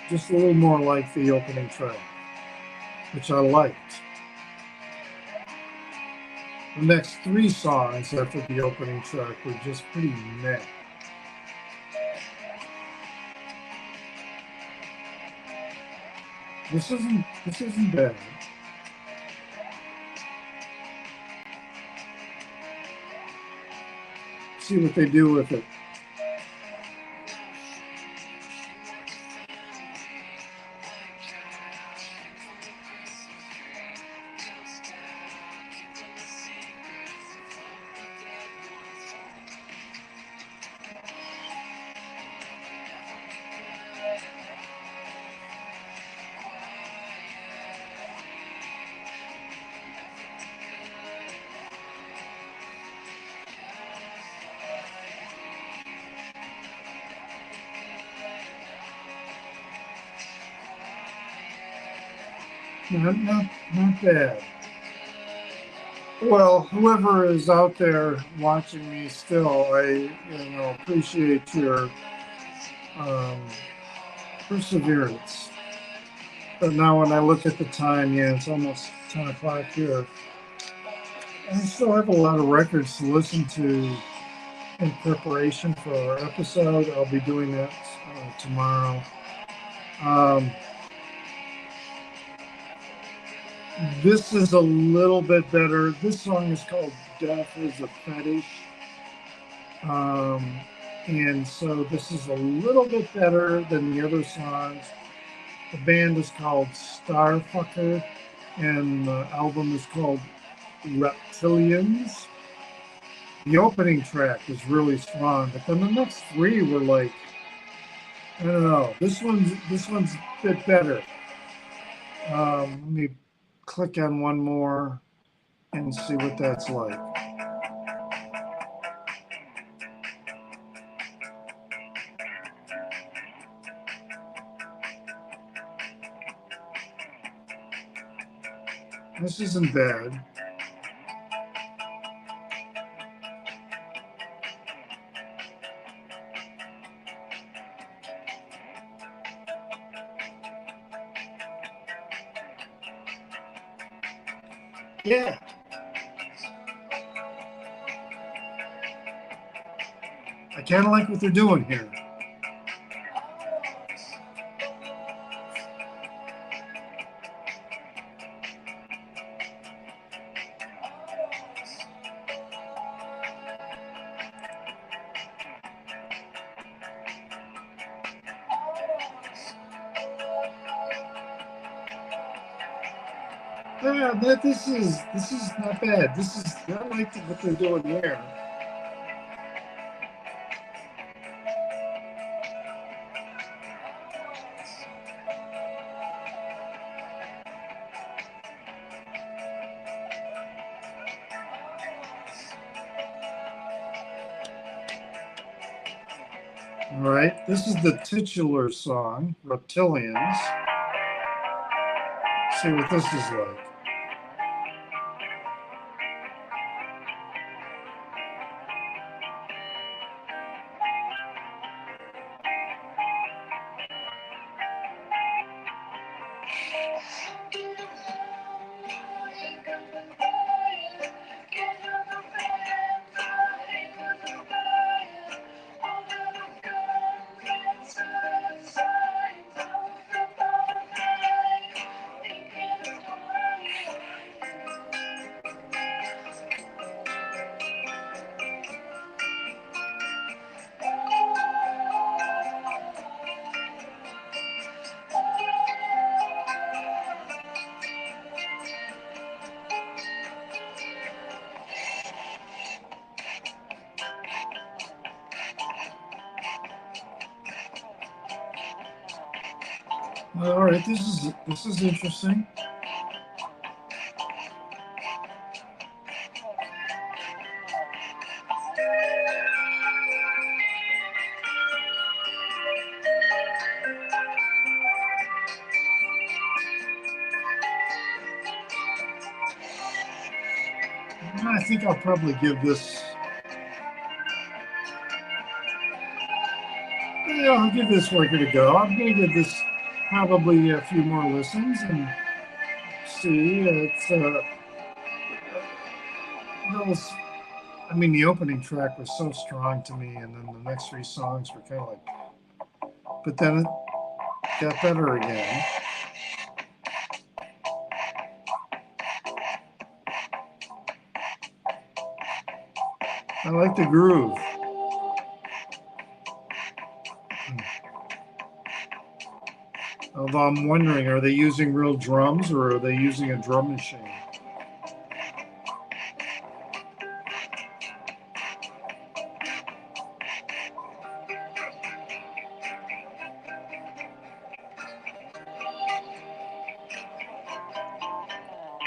just a little more like the opening track, which I liked. The next three songs after the opening track were just pretty meh. This isn't bad. See what they do with it. Not bad. Well, whoever is out there watching me still, I appreciate your um, perseverance. But now when I look at the time, yeah, it's almost 10 o'clock here. I still have a lot of records to listen to in preparation for our episode. I'll be doing that tomorrow. This is a little bit better. This song is called Death is a Fetish. And so this is a little bit better than the other songs. The band is called Starfucker, and the album is called Reptilians. The opening track is really strong, but then the next three were like, I don't know. This one's a bit better. Let me click on one more and see what that's like. This isn't bad. Yeah. I kind of like what they're doing here. Yeah, this is not bad. I like what they're doing here. All right, this is the titular song, Reptilians. See what this is like. All right, this is interesting. I think I'll probably give this. Yeah, I'll give this record a go. I'm going to give this probably a few more listens and see. Those. I mean, the opening track was so strong to me, and then the next three songs were kind of like. But then it got better again. I like the groove. Although I'm wondering, are they using real drums or are they using a drum machine?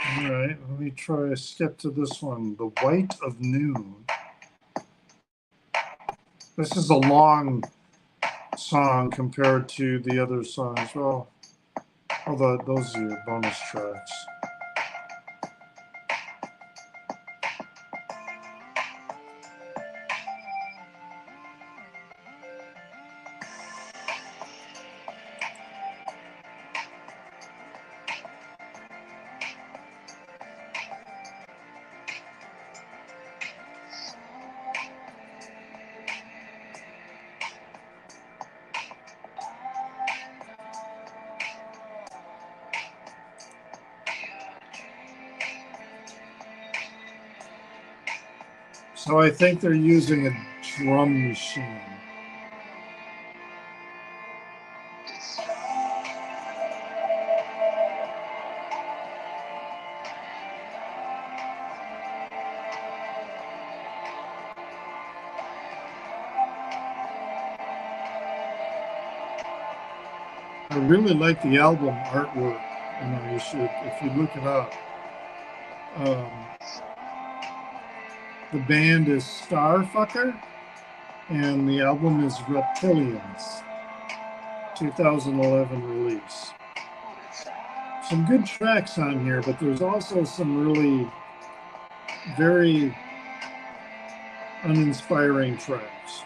All right, let me try a skip to this one. The White of Noon. This is a long song compared to the other songs. Well, although those are your bonus tracks. So I think they're using a drum machine. I really like the album artwork. You know, you should, if you look it up. The band is Starfucker, and the album is Reptilians, 2011 release. some good tracks on here, but there's also some really very uninspiring tracks.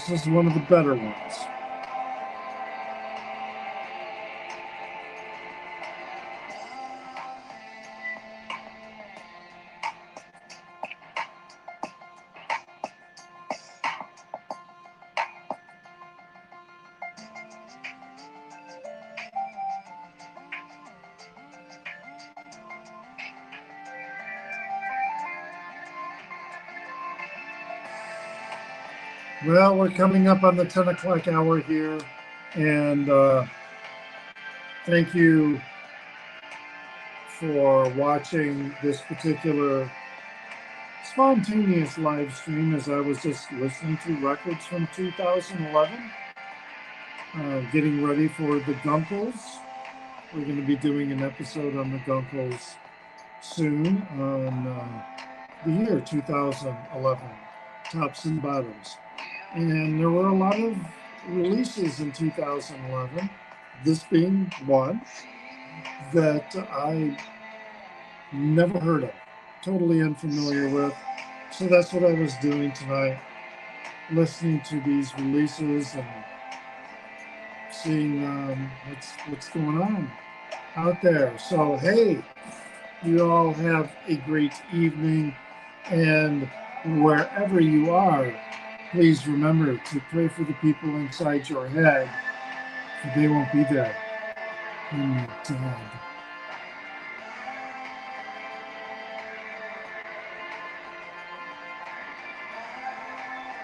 This is one of the better ones. Well, we're coming up on the 10 o'clock hour here, and thank you for watching this particular spontaneous live stream as I was just listening to records from 2011, getting ready for the Gunkles. We're going to be doing an episode on the Gunkles soon on the year 2011, tops and bottoms. And there were a lot of releases in 2011, this being one that I never heard of, totally unfamiliar with. So that's what I was doing tonight, listening to these releases and seeing what's going on out there. So, hey, you all have a great evening, and wherever you are, please remember to pray for the people inside your head, for they won't be there when you're dead.